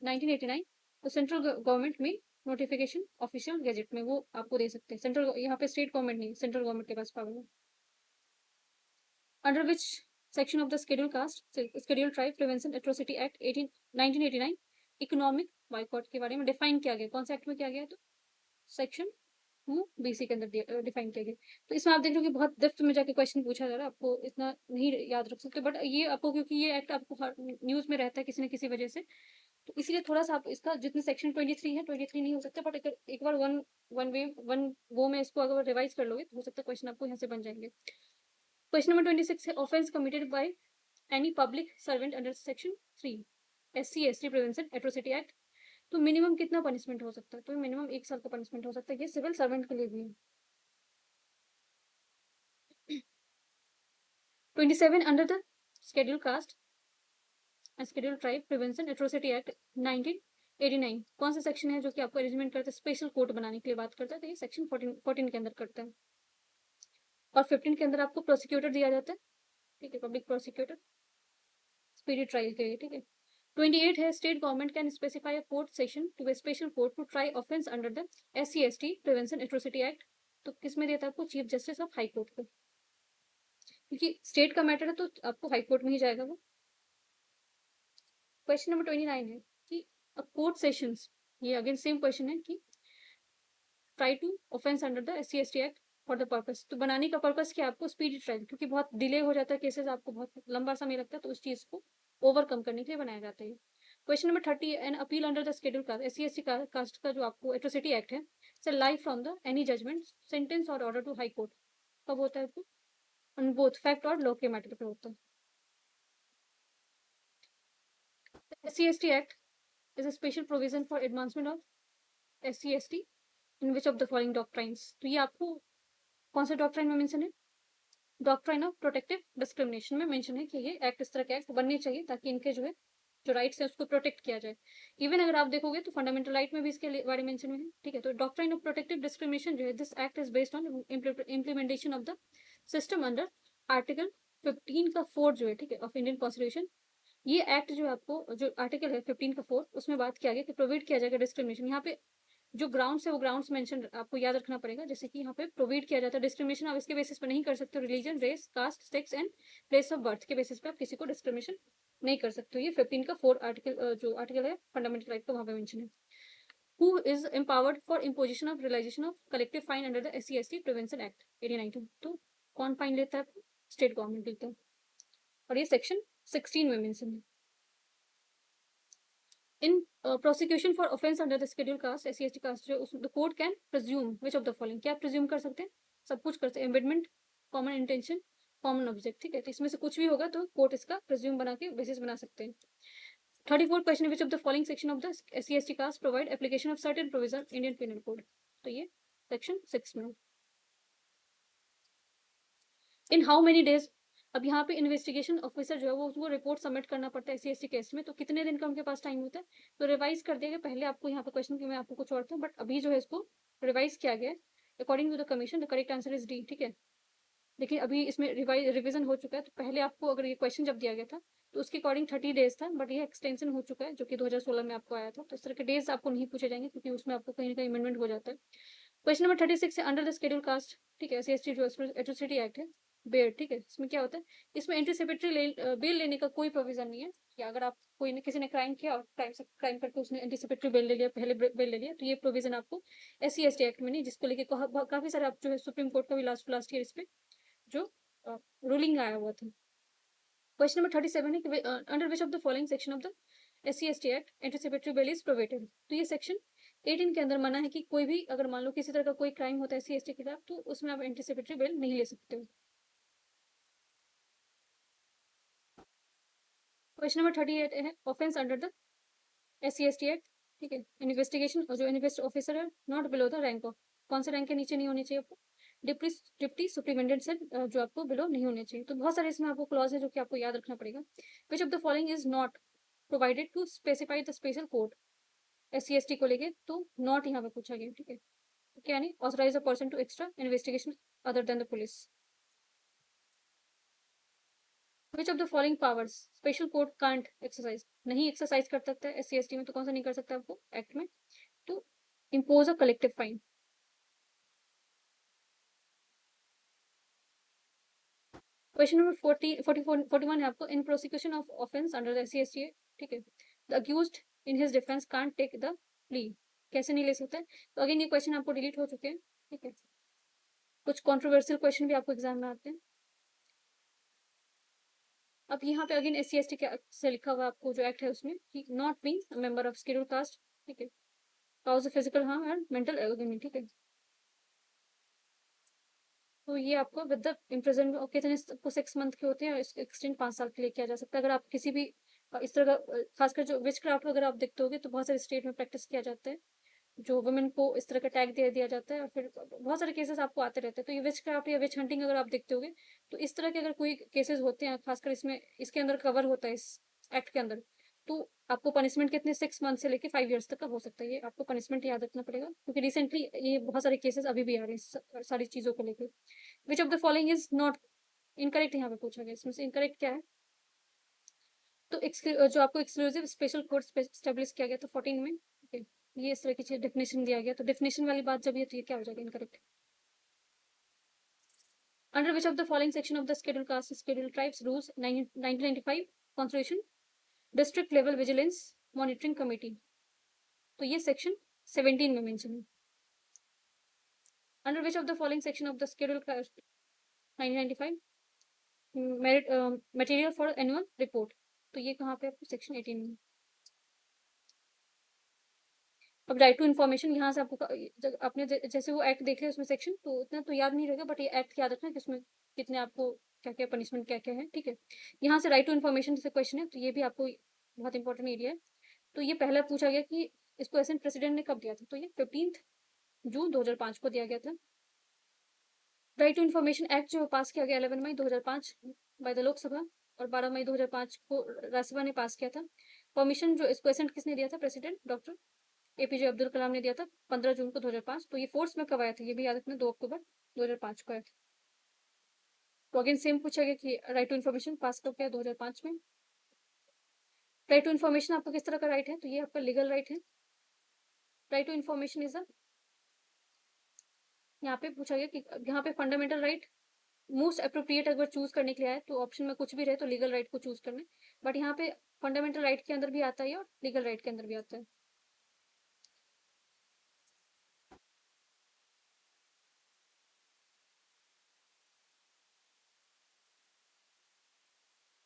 1989, तो सेंट्रल गवर्नमेंट में नोटिफिकेशन ऑफिशियल गैजेट में वो आपको दे सकते हैं, सेंट्रल, यहाँ पे स्टेट गवर्नमेंट नहीं, सेंट्रल गवर्नमेंट के पास पावर है। Under which section of the schedule caste schedule tribe prevention atrocity act 1989 economic boycott के बारे में डिफाइन किया गया, कौन सा एक्ट में किया गया है, तो सेक्शन बीसी के अंदर डिफाइन किया गया। तो इसमें आप देख रहे हो कि बहुत डेप्थ में जाके क्वेश्चन पूछा जा रहा है, आपको इतना नहीं याद रख सकते, बट ये आपको क्योंकि ये एक्ट आपको हर न्यूज में रहता है किसी न किसी वजह से, तो इसीलिए थोड़ा सा आप इसका जितने सेक्शन 23 है 23 नहीं हो सकता, बट अगर एक बार वन वो में इसको अगर रिवाइज कर लोगे तो हो सकता है क्वेश्चन आपको यहाँ से बन जाएंगे। क्वेश्चन नंबर 26 है, offence committed by any public servant under section 3 SC/ST prevention atrocity act, तो मिनिमम कितना पनिशमेंट हो सकता है, तो मिनिमम 1 साल का पनिशमेंट हो सकता है, ये सिविल सर्वेंट के लिए भी है। 27 under the schedule caste and schedule tribe prevention atrocity act 1989, कौन सा सेक्शन है जो कि आपको अरेंजमेंट करता है, स्पेशल कोर्ट बनाने के लिए बात करता है, तो ये सेक्शन 14 के अंदर करता है। और 15 के अंदर आपको प्रोसिक्यूटर दिया जाता है, ठीक है, पब्लिक प्रोसिक्यूटर स्पीडी ट्रायल के लिए, ठीक है। 28 है, state government can specify a court session to a special court to try offence under the SC/ST prevention atrocity act, तो किस में देता है आपको, chief justice of high court को, क्योंकि स्टेट का मैटर है तो आपको हाई कोर्ट में ही जाएगा वो। क्वेश्चन नंबर 29 है कि कोर्ट सेशंस, ये अगेन सेम क्वेश्चन है कि try to offence under the SC/ST act for the purpose, तो बनाने का पर्पस क्या, आपको स्पीडी ट्रायल, क्योंकि बहुत डिले हो जाता है केसेस, आपको बहुत लंबा समय लगता है, तो उस चीज को ओवरकम करने के लिए बनाया जाता है। Question number 30, an appeal under the schedule caste SC/ST caste का जो आपको एट्रोसिटी एक्ट है, से life from the any judgment sentence और ऑर्डर टू हाई कोर्ट, कब होता है आपको, ऑन बोथ फैक्ट और लॉ के मैटर पे होता है। SC/ST act is a special provision for advancement of SC/ST in which of the following doctrines, तो ये आपको कौन से डॉक्ट्राइन में मेंशन है, डॉक्ट्राइन ऑफ प्रोटेक्टिव डिस्क्रिमिनेशन में मेंशन है कि ये एक्ट, इस तरह के एक्ट बनने चाहिए ताकि इनके जो है जो राइट्स है उसको प्रोटेक्ट किया जाए। इवन अगर आप देखोगे तो फंडामेंटल राइट में भी इसके बारे में मेंशन है, ठीक है। तो डॉक्ट्राइन ऑफ प्रोटेक्टिव डिस्क्रिमिनेशन जो है, this act is based on implementation of the system under article 15 का 4 जो है, ठीक है, ऑफ इंडियन कॉन्स्टिट्यूशन। ये एक्ट जो आपको जो आर्टिकल है 15 का 4, उसमें बात किया गया कि प्रोवाइड किया जाएगा डिस्क्रिमिनेशन, यहाँ पे जो ग्राउंड्स है वो ग्राउंड्स मेंशन आपको याद रखना पड़ेगा, जैसे कि यहाँ पे प्रोवाइड किया जाता है डिस्क्रिमिनेशन, आप इसके बेसिस पे नहीं कर सकते, religion, race, caste, sex and place of birth के बेसिस पे आप किसी को डिस्क्रिमिनेशन नहीं कर सकते। ये 15 का 4 आर्टिकल जो आर्टिकल है फंडामेंटल राइट का, वहां पे मेंशन है। Who is empowered for imposition of realization of collective fine under the SC/ST prevention act 1819, तो कौन फाइन लेता है, स्टेट गवर्नमेंट लेता है, और ये सेक्शन 16 में मेंशन है। In prosecution for offense under the schedule caste SC/ST caste, जो the court can presume which of the following, क्या presume कर सकते हैं, सब कुछ कर सकते हैं, embedment, common intention, common object, ठीक है, तो इसमें से कुछ भी होगा तो कोर्ट इसका presume बना के बेसिस बना सकते हैं। 34 question, which of the following section of the SC/ST caste provide application of certain provision Indian penal code, तो ये सेक्शन 6 में। इन हाउ मेनी डेज, अब यहाँ पे इन्वेस्टिगेशन ऑफिसर जो है वो उसको रिपोर्ट सबमिट करना पड़ता है SC/ST केस में, तो कितने दिन का उनके पास टाइम होता है, तो रिवाइज कर दिया गया, पहले आपको यहाँ पे क्वेश्चन में आपको कुछ और था, बट अभी जो है इसको रिवाइज किया गया है। According to the commission the correct answer is D, ठीक है। देखिए अभी इसमें रिविजन हो चुका है, तो पहले आपको अगर ये क्वेश्चन जब दिया गया था तो उसके अकॉर्डिंग 30 डेज था, बट ये एक्सटेंशन हो चुका है जो कि 2016 में आपको आया था, तो इस तरह के डेज आपको नहीं पूछे जाएंगे क्योंकि उसमें आपको कहीं ना कहीं अमेंडमेंट हो जाता है। क्वेश्चन नंबर 36 है, अंडर द शेड्यूल कास्ट, ठीक है, SC/ST जो एट्रोसिटी एक्ट है, बेयर, ठीक है, इसमें क्या होता है, इसमें एंटीसिपेटरी बेल लेने का कोई प्रोविजन नहीं है कि अगर आप कोई ने किसी ने क्राइम किया और क्राइम करके उसने एंटीसिपेटरी बेल ले लिया, पहले बेल ले लिया, तो ये प्रोविजन आपको SC/ST एक्ट में नहीं, जिसको लेके काफी सारे आप जो है सुप्रीम कोर्ट का भी लास्ट ईयर इस पे जो रूलिंग आया हुआ था। क्वेश्चन नंबर 37 है कि under which of the following section of the SC/ST act anticipatory bail is provided. तो ये सेक्शन 18 के अंदर मना है कि कोई भी अगर मान लो किसी तरह का कोई क्राइम होता है SC/ST के खिलाफ, तो उसमें आप एंटीसिपेटरी बेल नहीं ले सकते हो। क्वेश्चन नंबर 38 है, offence under the SC/ST act, ठीक है, इन्वेस्टिगेशन और जो इन्वेस्ट ऑफिसर है not below the rank of, कौन से रैंक के नीचे नहीं होने चाहिए आपको, डिप्टी सुप्रिटेंडेंट से जो आपको बिलो नहीं होने चाहिए। तो बहुत सारे इसमें आपको क्लॉज है जो कि आपको याद रखना पड़ेगा। Which of the following is not provided to specify the special court SC/ST को लेके, तो नॉट यहाँ पे पूछा गया, ठीक है, क्या नहीं, authorise a person to extra investigation other than the police. Which of the following powers special court can't exercise, नहीं एक्सरसाइज कर सकता है SC/ST में, तो कौन सा नहीं कर सकता आपको एक्ट में, to impose a collective fine. Question number 41 है आपको, in prosecution of offence under the SC/ST, ठीक है, the accused in his defence can't take the plea, कैसे नहीं ले सकता है, तो अगेन ये क्वेश्चन आपको डिलीट हो चुके हैं, ठीक है, कुछ कंट्रोवर्शियल क्वेश्चन भी आपको एग्जाम में आते हैं। अब यहाँ पे अगेन SC/ST से लिखा हुआ आपको जो एक्ट है उसमें कि not being member of schedule caste, ठीक है, cause physical harm and mental agony, ठीक है, तो ये आपको विद द इम्प्रिजनमेंट कितने को 6 मंथ के होते हैं, एक्सटेंड 5 साल के लिए किया जा सकता है। अगर आप किसी भी इस तरह का खासकर जो विच क्राफ्ट वगैरह आप देखते होगे तो बहुत सारे स्टेट में प्रैक्टिस किया जाता है, जो वुमेन को इस तरह का टैग दे दिया जाता है, और फिर बहुत सारे केसेस आपको आते रहते हैं। तो ये विच क्राफ्ट या विच हंटिंग अगर आप देखते होगे तो इस तरह के अगर कोई केसेस होते हैं, खासकर इसमें इसके अंदर कवर होता है इस एक्ट के अंदर, तो आपको पनिशमेंट कितने 6 मंथ से लेके 5 ईयर्स तक का हो सकता है। ये आपको पनिशमेंट याद रखना पड़ेगा, क्योंकि रिसेंटली ये बहुत सारे केसेस अभी भी आ रहे हैं सारी चीजों को लेकर। विच of the following is not incorrect, यहाँ पे पूछा गया, इसमें से इनकरेक्ट क्या है, तो जो आपको एक्सक्लूसिव स्पेशल कोर्ट स्टेब्लिश किया गया था 14 में, ठीक है, ये इस तरह की चीज डेफिनेशन दिया गया, तो डेफिनेशन वाली बात जब ये, तो ये क्या हो जाएगा incorrect. Under which of the following section of the schedule caste schedule tribes rules 1995 constitution district level vigilance monitoring committee, तो ये सेक्शन 17 में मेंशन है। Under which of the following section of the schedule cast 1995 merit material for annual report, तो ये कहाँ पे आपको सेक्शन 18 में। अब राइट टू इन्फॉर्मेशन, यहाँ से आपको आपने जैसे वो एक्ट देख लिया उसमें सेक्शन, तो उतना तो याद नहीं रहेगा, बट ये एक्ट याद रखना कि उसमें कितने आपको क्या क्या पनिशमेंट क्या क्या है, ठीक है। यहाँ से राइट टू इन्फॉर्मेशन से क्वेश्चन है, तो ये भी आपको बहुत इंपॉर्टेंट एरिया है। तो ये पहला पूछा गया कि इसको एसेंट प्रेसिडेंट ने कब दिया था, तो ये 15 जून 2005 को दिया गया था। राइट टू इन्फॉर्मेशन एक्ट जो पास किया गया 11 मई 2005 बाय द लोकसभा, और 12 मई 2005 को राज्यसभा ने पास किया था। परमिशन जो इसको एसेंट किसने दिया था, president doctor APJ Abdul Kalam ने दिया था 15 जून को 2005। तो ये फोर्स में कब आया था, ये भी याद रखना, 2 अक्टूबर 2005 को आया था। तो अगेन सेम पूछा गया कि राइट टू इन्फॉर्मेशन पास कब किया, 2005 में। राइट टू इन्फॉर्मेशन आपको किस तरह का राइट है, तो ये आपका लीगल राइट है। Right to information is a, यहाँ पे पूछा गया कि यहाँ पे फंडामेंटल राइट मोस्ट अप्रोप्रिएट अगर चूज करने के लिए आए तो ऑप्शन में कुछ भी रहे तो लीगल राइट को चूज करना है, बट यहाँ पे फंडामेंटल राइट के अंदर भी आता है और लीगल राइट के अंदर भी आता है।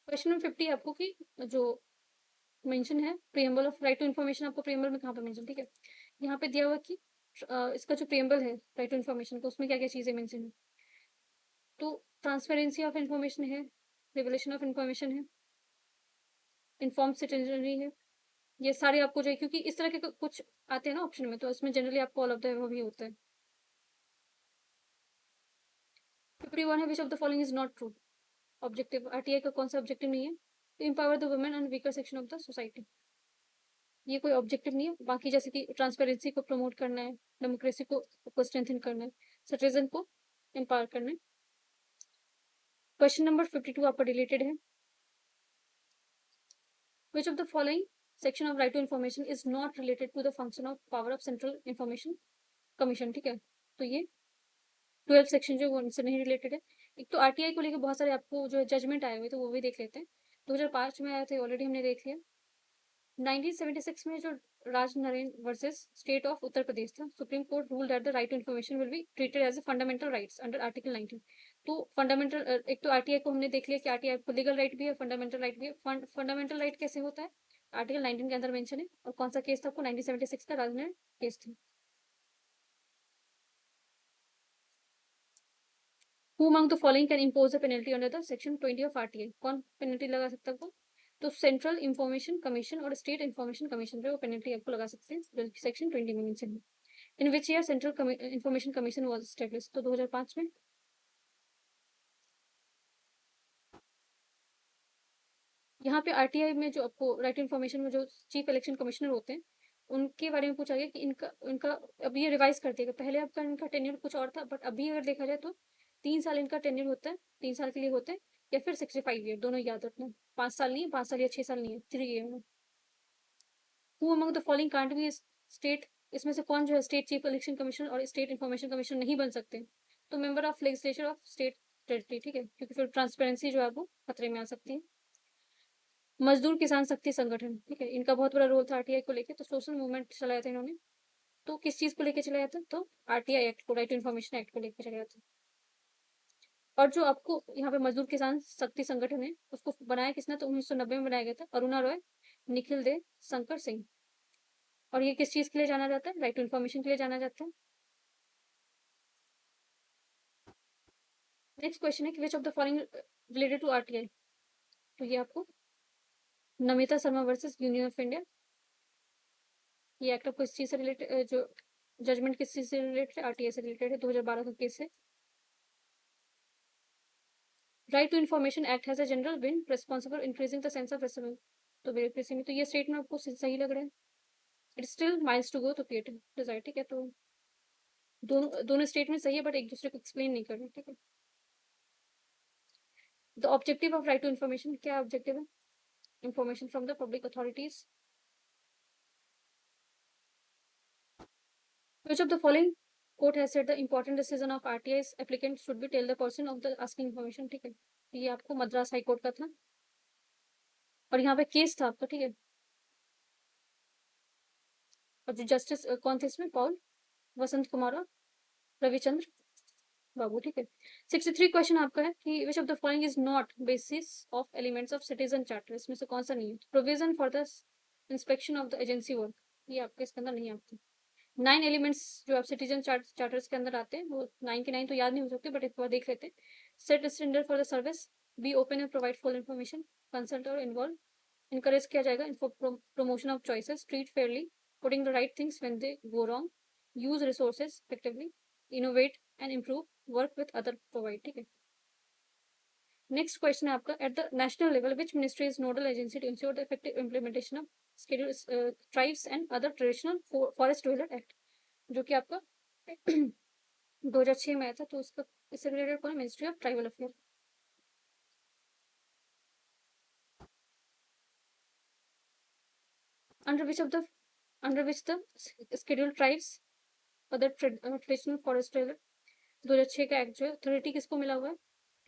क्वेश्चन नंबर 50 आपको कि जो मेंशन है preamble of right to information, आपको प्रियम्बल में कहाँ पे मेंशन, ठीक है, यहाँ पे दिया हुआ कि इसका जो प्रियम्बल है राइट टू इन्फॉर्मेशन का, उसमें क्या क्या चीजें मेंशन है, तो ट्रांसपेरेंसी ऑफ इन्फॉर्मेशन है, रिवोल्यूशन ऑफ इन्फॉर्मेशन है, इन्फॉर्म सिटीजनरी है, ये सारे आपको जो, क्योंकि इस तरह के कुछ आते हैं ना ऑप्शन में, तो इसमें जनरली आपको ऑल ऑफ द भी होता है। 51 है, which of the following is not true, objective, RTI का कौन सा ऑब्जेक्टिव नहीं है, to empower the women and weaker section of the society, ये कोई ऑब्जेक्टिव नहीं है। बाकी जैसे कि ट्रांसपेरेंसी को प्रमोट करना है, डेमोक्रेसी को स्ट्रेंथन करना है, सिटीजन को एम्पावर करना है। क्वेश्चन नंबर 52 आपका डिलीटेड है। Which of the following section of right to information is not related to the function of power of central information commission, ठीक है, तो ये 12 सेक्शन जो उनसे नहीं रिलेटेड है। एक तो आरटीआई को लेकर बहुत सारे आपको जो जजमेंट आए हुए तो वो भी देख लेते हैं। 2005 में आए थे, ऑलरेडी हमने देख लिया। 1976 में जो Raj Narain versus state of Uttar Pradesh था, supreme court rule that the right to information will be treated as a fundamental rights under article 19। तो फंडामेंटल, एक तो आरटीआई को हमने देख लिया कि आरटीआई को लीगल राइट भी है, फंडामेंटल राइट भी है। फंडामेंटल राइट कैसे होता है, आर्टिकल 19 के अंदर मेंशन है। और कौन सा केस था आपको, 1976 का राज नरेन केस था। Who among the following can impose a penalty under the section 20 of RTA? कौन पेनल्टी लगा सकता है आपको, तो सेंट्रल इंफॉर्मेशन कमीशन और स्टेट इंफॉर्मेशन कमीशन पे वो पेनल्टी आपको लगा सकते हैं, जो सेक्शन 20 में मेंशन है। In which year central information commission was establish, तो 2005 में। यहाँ पे आरटीआई में जो आपको राइट इन्फॉर्मेशन में जो चीफ इलेक्शन कमिश्नर होते हैं उनके बारे में पूछा गया कि इनका इनका अब ये रिवाइज कर दिएगा। पहले आपका इनका टेन्योर कुछ और था, बट अभी अगर देखा जाए तो 3 साल इनका टेन्योर होता है, 3 साल के लिए होता है, या फिर 65 ईयर, दोनों याद रखना। 5 साल नहीं है, 5 साल या 6 साल नहीं है, 3 ईयर में। Who among the following can't be state, इसमें से कौन जो है स्टेट चीफ इलेक्शन कमिश्नर और स्टेट इन्फॉर्मेशन कमिश्नर नहीं बन सकते, तो member of legislature of state territory, ठीक है, क्योंकि फिर ट्रांसपेरेंसी जो है वो खतरे में आ सकती है। मजदूर किसान शक्ति संगठन, ठीक है, इनका बहुत बड़ा रोल था आरटीआई को लेकर, तो सोशल मूवमेंट चलाया था इन्होंने। तो किस चीज को लेकर चलाया था, तो आरटीआई एक्ट को, राइट टू इन्फॉर्मेशन एक्ट को लेकर चलाया था। और जो आपको यहाँ पे मजदूर किसान शक्ति संगठन है उसको बनाया किसने, तो 1990 में बनाया गया था, अरुणा रॉय, निखिल दे, शंकर सिंह। और ये किस चीज के लिए जाना जाता है, राइट टू इन्फॉर्मेशन के लिए जाना जाता है। नेक्स्ट क्वेश्चन है कि which of the following related to RTI, तो ये आपको Namita Sharma versus union of India, ये एक्ट आपको इस चीज से रिलेटेड, जो जजमेंट किस चीज से रिलेटेड है, आरटीआई से रिलेटेड है, 2012 का केस है। Right to information act has a general been responsible increasing the sense of residence, तो ब्यूरोक्रेसी में, तो ये स्टेटमेंट आपको सही लग रहा है। It still miles to go to create desire, ठीक है, तो दोनों दोनों स्टेटमेंट सही है, बट एक दूसरे को एक्सप्लेन नहीं कर रहे, ठीक है। The objective of right to information, क्या ऑब्जेक्टिव है, information from the public authorities. Which of the following court has said the important decision of RTI's applicant should be tell the person of the asking information, ठीक है, ये आपको मद्रास हाई कोर्ट का था। और यहाँ पे केस था आपका, ठीक है। और जो जस्टिस कौन थे इसमें, पॉल वसंत कुमार और रविचंद्र बाबू, ठीक है। 63 क्वेश्चन आपका है कि which of the following is not basis of elements of citizen charter, इसमें से कौन सा नहीं है, provision for the inspection of the agency work, ये आपके इसके अंदर नहीं आती। 9 एलिमेंट्स जो आप सिटीजन चार्टर्स के अंदर आते हैं, वो 9 के 9 तो याद नहीं हो सकते, बट एक बार देख लेते हैं। Set standard for the service, be open and provide full information, consult और इन्वॉल्व, इनकरेज किया जाएगा promotion of choices, treat fairly, putting the right things when they go wrong, use resources effectively, innovate and improve, work with other provide, ठीक है। नेक्स्ट क्वेश्चन है आपका, at the national level which ministry is nodal agency to ensure the effective implementation of schedule tribes and other traditional forest rural act, जो कि आपका 2006 में आया था, तो उसका इससे रिलेटेड कौन है, ministry of tribal affair. Under which of the under which the schedule tribes other traditional forest rural, 2006 का एक्ट जो है अथॉरिटी किसको मिला हुआ है,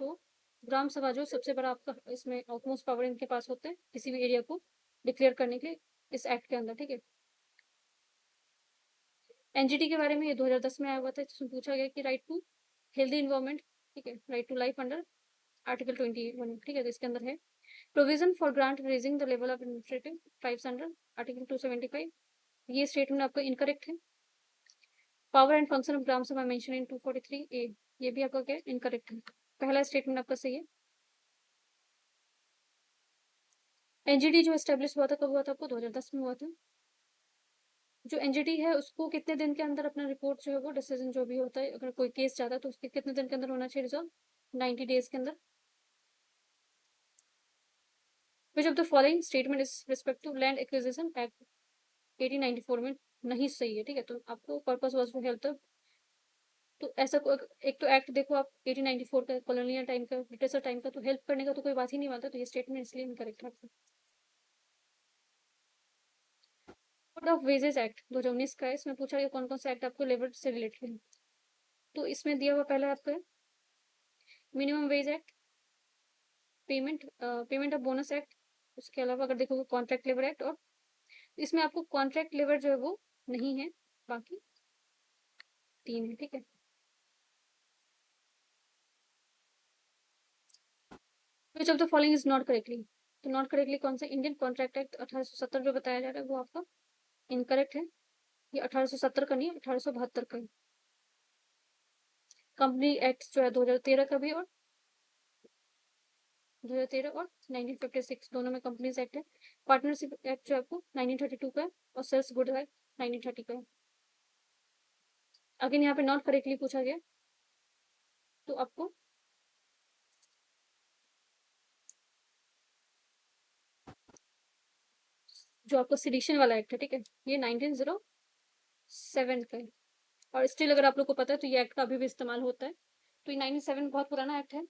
तो ग्राम सभा जो सबसे बड़ा आपका इसमें ऑटमोस्ट पावर इनके पास होता है किसी भी एरिया को डिक्लेयर करने के लिए इस एक्ट के अंदर, ठीक है। एनजीटी के बारे में ये 2010 में आया हुआ था, जिसमें पूछा गया कि राइट टू हेल्दी इन्वायरमेंट, ठीक है, right to life under article 21, ठीक है, तो इसके अंदर है provision for grant raising the level of administrative tribes under article 275, ये स्टेटमेंट आपका इनकरेक्ट है। Power and function of Gram Sabha mention इन 243 ए, ये भी आपका क्या इनकरेक्ट है, पहला स्टेटमेंट आपका सही है। एनजीटी जो एस्टेब्लिश हुआ था कब हुआ था आपको, 2010 में हुआ था। जो एनजीटी है उसको कितने दिन के अंदर अपना रिपोर्ट जो है वो डिसीजन जो भी होता है, अगर कोई केस जाता है तो उसके कितने दिन के अंदर होना चाहिए रिजॉल्व, 90 डेज के अंदर। Which of the following statement is respect to land acquisition act 1894 में नहीं सही है, ठीक है, तो आपको purpose was to help the, तो ऐसा एक तो एक्ट देखो आप 1894 का, कॉलोनियल टाइम का, ब्रिटिशर टाइम का, तो हेल्प करने का तो कोई बात ही नहीं बनता, तो ये स्टेटमेंट इसलिए इनकरेक्ट है। कोड ऑफ वेजेस एक्ट 2019 का है, इसमें पूछा गया कौन कौन सा एक्ट आपको लेबर से रिलेटेड है, तो इसमें दिया हुआ पहला आपका minimum wage act, payment of bonus act, उसके अलावा अगर देखोगे कॉन्ट्रैक्ट लेबर एक्ट, और इसमें आपको कॉन्ट्रैक्ट लेबर जो है वो नहीं है, बाकी 3 है, ठीक है। Which of the following is not correctly, तो नॉट करेक्टली कौन सा, इंडियन कॉन्ट्रैक्ट एक्ट 1870 जो बताया जा रहा है वो आपका इनकरेक्ट है, ये 1870 का नहीं है, 1872 का है। कंपनी एक्ट जो है 2013 का भी, और 2013 और 1956 दोनों में कंपनीज एक्ट है। पार्टनरशिप एक्ट जो आपको 1932 का है, और सेल्स गुड एक्ट 1930 का है। अगेन यहाँ पे नॉट करेक्टली पूछा गया, तो आपको जो आपको सिडिशन वाला एक्ट है, ठीक है, ये 1907 का है, और स्टिल अगर आप लोग को पता है तो ये एक्ट का अभी भी इस्तेमाल होता है। तो ये 1907 बहुत पुराना एक्ट है।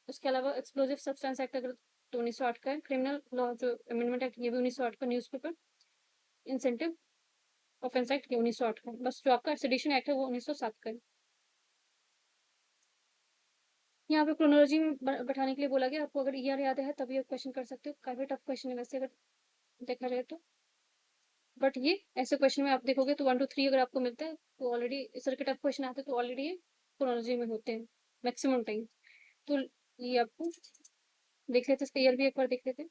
उसके अलावा एक्सप्लोजिव सब्सटेंस एक्ट अगर तो 1908 का है। क्रिमिनल लॉ जो अमेंडमेंट एक्ट ये भी 1908 का। न्यूज़पेपर इंसेंटिव ऑफेंस एक्ट ये 1908 का है। बस जो आपका सेडिशन एक्ट है वो 1907 का है। यहाँ पे क्रोनोलॉजी में बैठाने के लिए बोला गया, आपको अगर ईयर याद है तभी आप क्वेश्चन कर सकते हो। काफी टफ क्वेश्चन है वैसे अगर देखा जाए तो, बट ये ऐसे क्वेश्चन में आप देखोगे तो 1 to 3 अगर आपको मिलता है तो ऑलरेडी इस तरह के टफ क्वेश्चन आते हैं तो ऑलरेडी ये क्रोनोलॉजी में होते हैं मैक्सिमम टाइम। तो ये आपको देख लेते, इसका ईयर भी एक बार देख लेते हैं।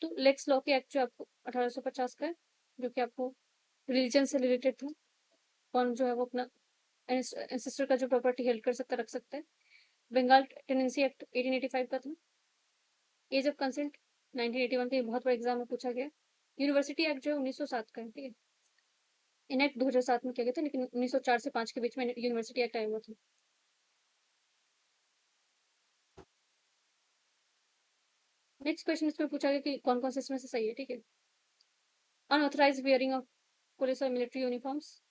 तो लेक्स लॉ के एक्ट जो आपको 1850 का है, जो कि आपको रिलीजन से रिलेटेड था, कौन जो है वो अपना एंसेस्टर का जो प्रॉपर्टी हेल्ड कर सकता रख सकता है। बंगाल टेनेंसी एक्ट 1885 का था। एज ऑफ कंसेंट 1981 का, ये बहुत बड़ा एग्जाम में पूछा गया। यूनिवर्सिटी एक्ट जो है 1907 का है, ठीक है। इनएक्ट 2007 में किया गया था, लेकिन 1904 से 5 के बीच में यूनिवर्सिटी एक्ट आया हुआ था। नेक्स्ट क्वेश्चन इसमें पूछा गया कि कौन कौन से इसमें से सही है, ठीक है। अनऑथराइज वियरिंग ऑफ पुलिस और मिलिट्री यूनिफॉर्म्स,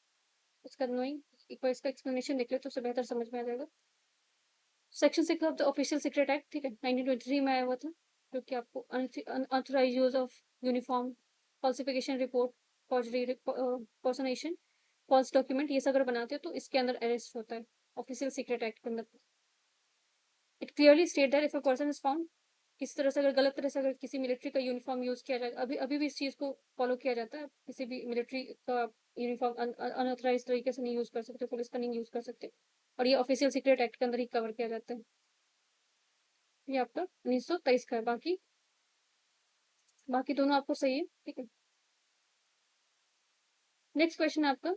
उसका नोइंग एक बार इसका एक्सप्लेनेशन देख ले तो उसे बेहतर समझ में आ जाएगा। Section 6 of the official secret act, ठीक है, 1923 में आया हुआ था, जो कि आपको unauthorise use of uniform, falsification report, forgery, personation, false document, ये सब अगर बनाते हो तो इसके अंदर अरेस्ट होता है ऑफिशियल सीक्रेट एक्ट के अंदर। It clearly state that if a person is found, किसी तरह से अगर गलत तरह से अगर किसी मिलिट्री का यूनिफॉर्म यूज किया जाए, अभी अभी भी इस चीज को फॉलो किया जाता है, किसी भी मिलिट्री का यूनिफॉर्म अनऑथराइज तरीके से नहीं यूज कर सकते, पुलिस का नहीं यूज कर सकते, और ये ऑफिशियल सीक्रेट एक्ट के अंदर ही कवर किया जाता है। ये आपका 1923 का है। बाकी बाकी दोनों आपको सही है, ठीक है। नेक्स्ट क्वेश्चन है आपका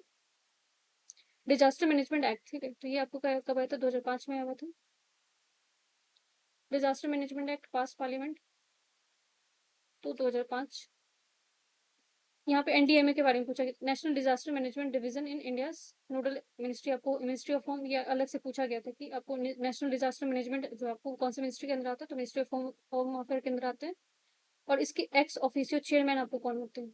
डिजास्टर मैनेजमेंट एक्ट, ठीक है, तो ये आपको कब आया था, 2005 में आया हुआ था। डिजास्टर मैनेजमेंट एक्ट पास पार्लियामेंट तो 2005। यहाँ पे एनडीएमए के बारे में पूछा गया, national disaster management division in India nodal ministry, आपको मिनिस्ट्री ऑफ होम या अलग से पूछा गया था कि आपको नेशनल डिजास्टर मैनेजमेंट जो आपको कौन से मिनिस्ट्री के अंदर आता है, तो मिनिस्ट्री ऑफ होम अफेयर के अंदर आते हैं। और इसके एक्स ऑफिशियो चेयरमैन आपको कौन होते हैं,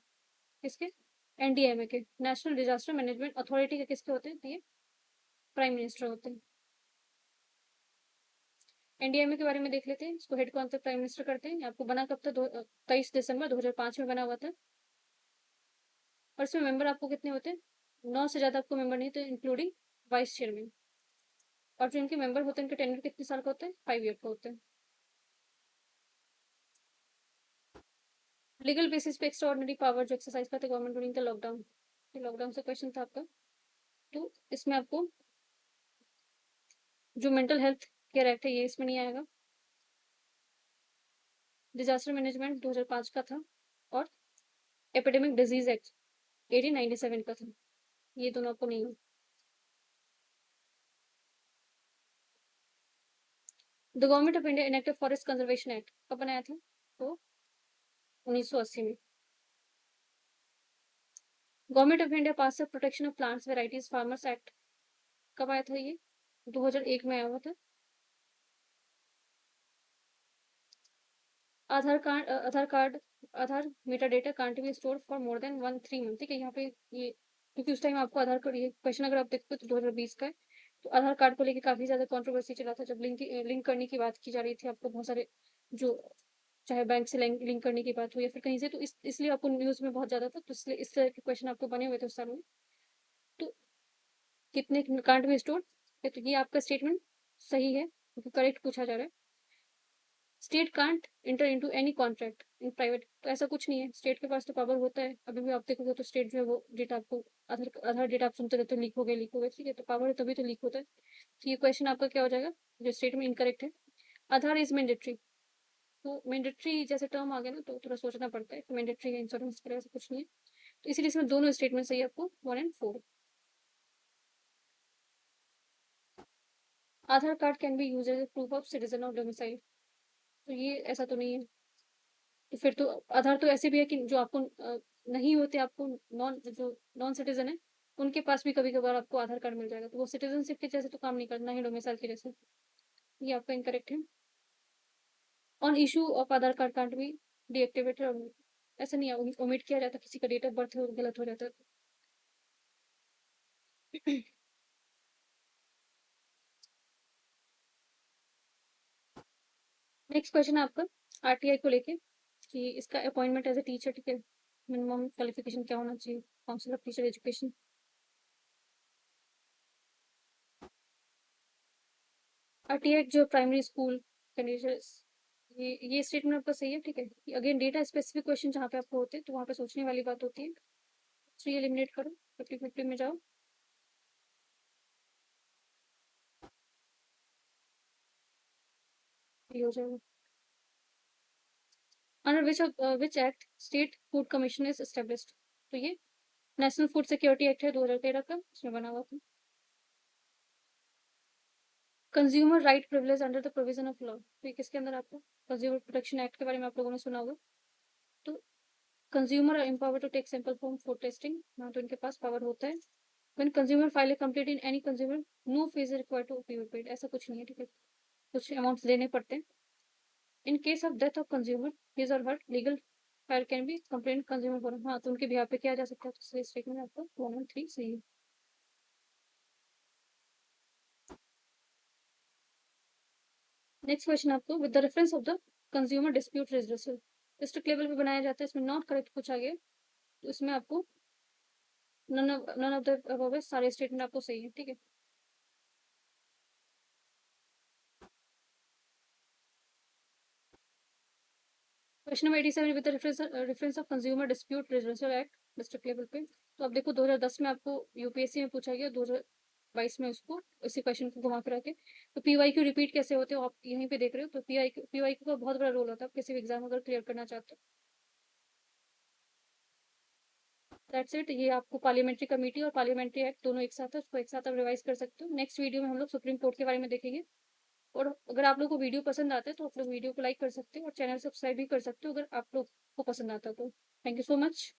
किसके, एनडीएमए के, नेशनल डिजास्टर मैनेजमेंट अथॉरिटी के किसके होते हैं, तो ये प्राइम मिनिस्टर होते हैं। एनडीएमए के बारे में देख लेते हैं, इसको हेड कौन सा प्राइम मिनिस्टर करते हैं। आपको बना कब था, 23 दिसंबर 2005 में बना हुआ था। और इसमें मेंबर आपको कितने होते हैं, 9 से ज्यादा आपको मेंबर नहीं थे, इंक्लूडिंग वाइस चेयरमैन। और जो इनके मेंबर होते हैं उनके टेन्योर कितने साल का होता है, 5 ईयर का होता है। लीगल बेसिस पे एक्स्ट्राऑर्डिनरी पावर जो एक्सरसाइज करते government during the lockdown, lockdown से क्वेश्चन था आपका। तो इसमें आपको जो मेंटल हेल्थ केयर एक्ट है ये इसमें नहीं आएगा। डिजास्टर मैनेजमेंट 2005 का था, और एपिडेमिक डिजीज एक्ट 1897 का था, ये दोनों आपको नहीं है। The government of India enacted forest conservation act कब बनाया था, तो 1980 में। Government of India pass protection of plants varieties farmers act कब आया था, ये 2001 में आया हुआ था। Aadhaar meta data can't be store for more than 3 month, ठीक है। यहाँ पे ये क्योंकि उस टाइम आपको आधार कार्ड, ये क्वेश्चन अगर आप देखते हो तो 2020 का है, तो आधार कार्ड को लेकर काफी ज्यादा कंट्रोवर्सी चला था जब लिंक करने की बात की जा रही थी। आपको बहुत सारे जो चाहे बैंक से लिंक करने की बात हो या फिर कहीं से, तो इसलिए आपको न्यूज में बहुत ज्यादा था, तो इसलिए इस तरह के क्वेश्चन आपको बने हुए थे उस समय। तो कितने कांट बी स्टोर, है, तो ये आपका स्टेटमेंट सही है क्योंकि करेक्ट पूछा जा रहा है। State can't inter into any contract in private, तो ऐसा कुछ नहीं है, स्टेट के पास तो पावर होता है। अभी भी आप देखोगे तो स्टेट जो है वो डेटा आपको आधार डेटा आप सुनते रहते हो, लीक हो गया, ठीक है, तो पावर है तभी तो लीक होता है। तो ये क्वेश्चन आपका क्या हो जाएगा, जो स्टेटमेंट इनकरेक्ट है। आधार इज मैंडेटरी, तो मैंडेटरी जैसे टर्म आ गया ना तो थोड़ा सोचना पड़ता है कि मैंडेटरी है इंश्योरेंस के लिए, ऐसा कुछ नहीं है। तो इसीलिए इसमें दोनों स्टेटमेंट सही है आपको, 1 और 4। Aadhaar card can be use as proof of citizen of domicile, तो ये ऐसा तो नहीं है। तो फिर तो आधार तो ऐसे भी है कि जो आपको नहीं होते, आपको जो नॉन सिटीजन है उनके पास भी कभी कभार आपको आधार कार्ड मिल जाएगा, तो वो सिटीजनशिप के जैसे तो काम नहीं करना ही डोमिसाइल के जैसे। ये आपका इनकरेक्ट है। On issue of Aadhaar card can't be deactivated और ऐसा नहीं है, ओमिट किया जाता, किसी का डेट ऑफ बर्थ गलत हो जाता है। नेक्स्ट क्वेश्चन है आपका आरटीआई को लेके कि इसका अपॉइंटमेंट एज ए टीचर, ठीक है, मिनिमम क्वालिफिकेशन क्या होना चाहिए, council of teacher education. RTI जो प्राइमरी स्कूल कैंडिडेट्स, ये स्टेटमेंट आपका सही है, ठीक है। अगेन डेटा स्पेसिफिक क्वेश्चन जहाँ पे आपको होते हैं तो वहाँ पे सोचने वाली बात होती है। 3 एलिमिनेट करो, 50-50 में जाओ, ये हो जाएगा। Under which act state food commission is established, तो ये नेशनल फूड सिक्योरिटी एक्ट है 2013 का, उसमें बना हुआ था। Consumer right privilege under the provision of law, तो ये किसके अंदर आपको, कंज्यूमर प्रोटेक्शन एक्ट के बारे में आप लोगों ने सुना होगा। तो consumer are empowered to take sample from food testing, हाँ तो इनके पास पावर होता है। When consumer file a complaint in any consumer, no fees is required to be paid, ऐसा कुछ नहीं है, ठीक है, कुछ अमाउंट्स देने पड़ते हैं। In case of death of consumer his or her legal file can be complaint consumer forum, हाँ तो उनके बिहाफ पे किया जा सकता है, तो इस स्टेटमेंट आपको 1 और 3 सही है। नेक्स्ट क्वेश्चन आपको with the reference of the consumer dispute resolution, district level पे बनाया जाता है, इसमें नॉट करेक्ट पूछा गया, तो इसमें आपको नन ऑफ द अबव, सारे स्टेटमेंट आपको सही है, ठीक है। Question number 87 with reference of consumer dispute resolution act district level पे, तो आप देखो 2010 में आपको यूपीएससी में पूछा गया, 2022 में उसको इसी क्वेश्चन को घुमा फिरा के, तो पीवाईक्यू रिपीट कैसे होते हो आप यहीं पे देख रहे हो, तो पीवाईक्यू का बहुत बड़ा रोल होता है, आप किसी भी एग्जाम अगर क्लियर करना चाहते हो। दैट्स इट, ये आपको पार्लियामेंट्री कमेटी और पार्लियामेंट्री एक्ट दोनों एक साथ है, उसको एक साथ आप रिवाइज कर सकते हो। नेक्स्ट वीडियो में हम लोग सुप्रीम कोर्ट के बारे में देखेंगे। और अगर आप लोग को वीडियो पसंद आता है तो आप लोग वीडियो को लाइक कर सकते हो और चैनल सब्सक्राइब भी कर सकते हो अगर आप लोग को पसंद आता है तो। Thank you so much.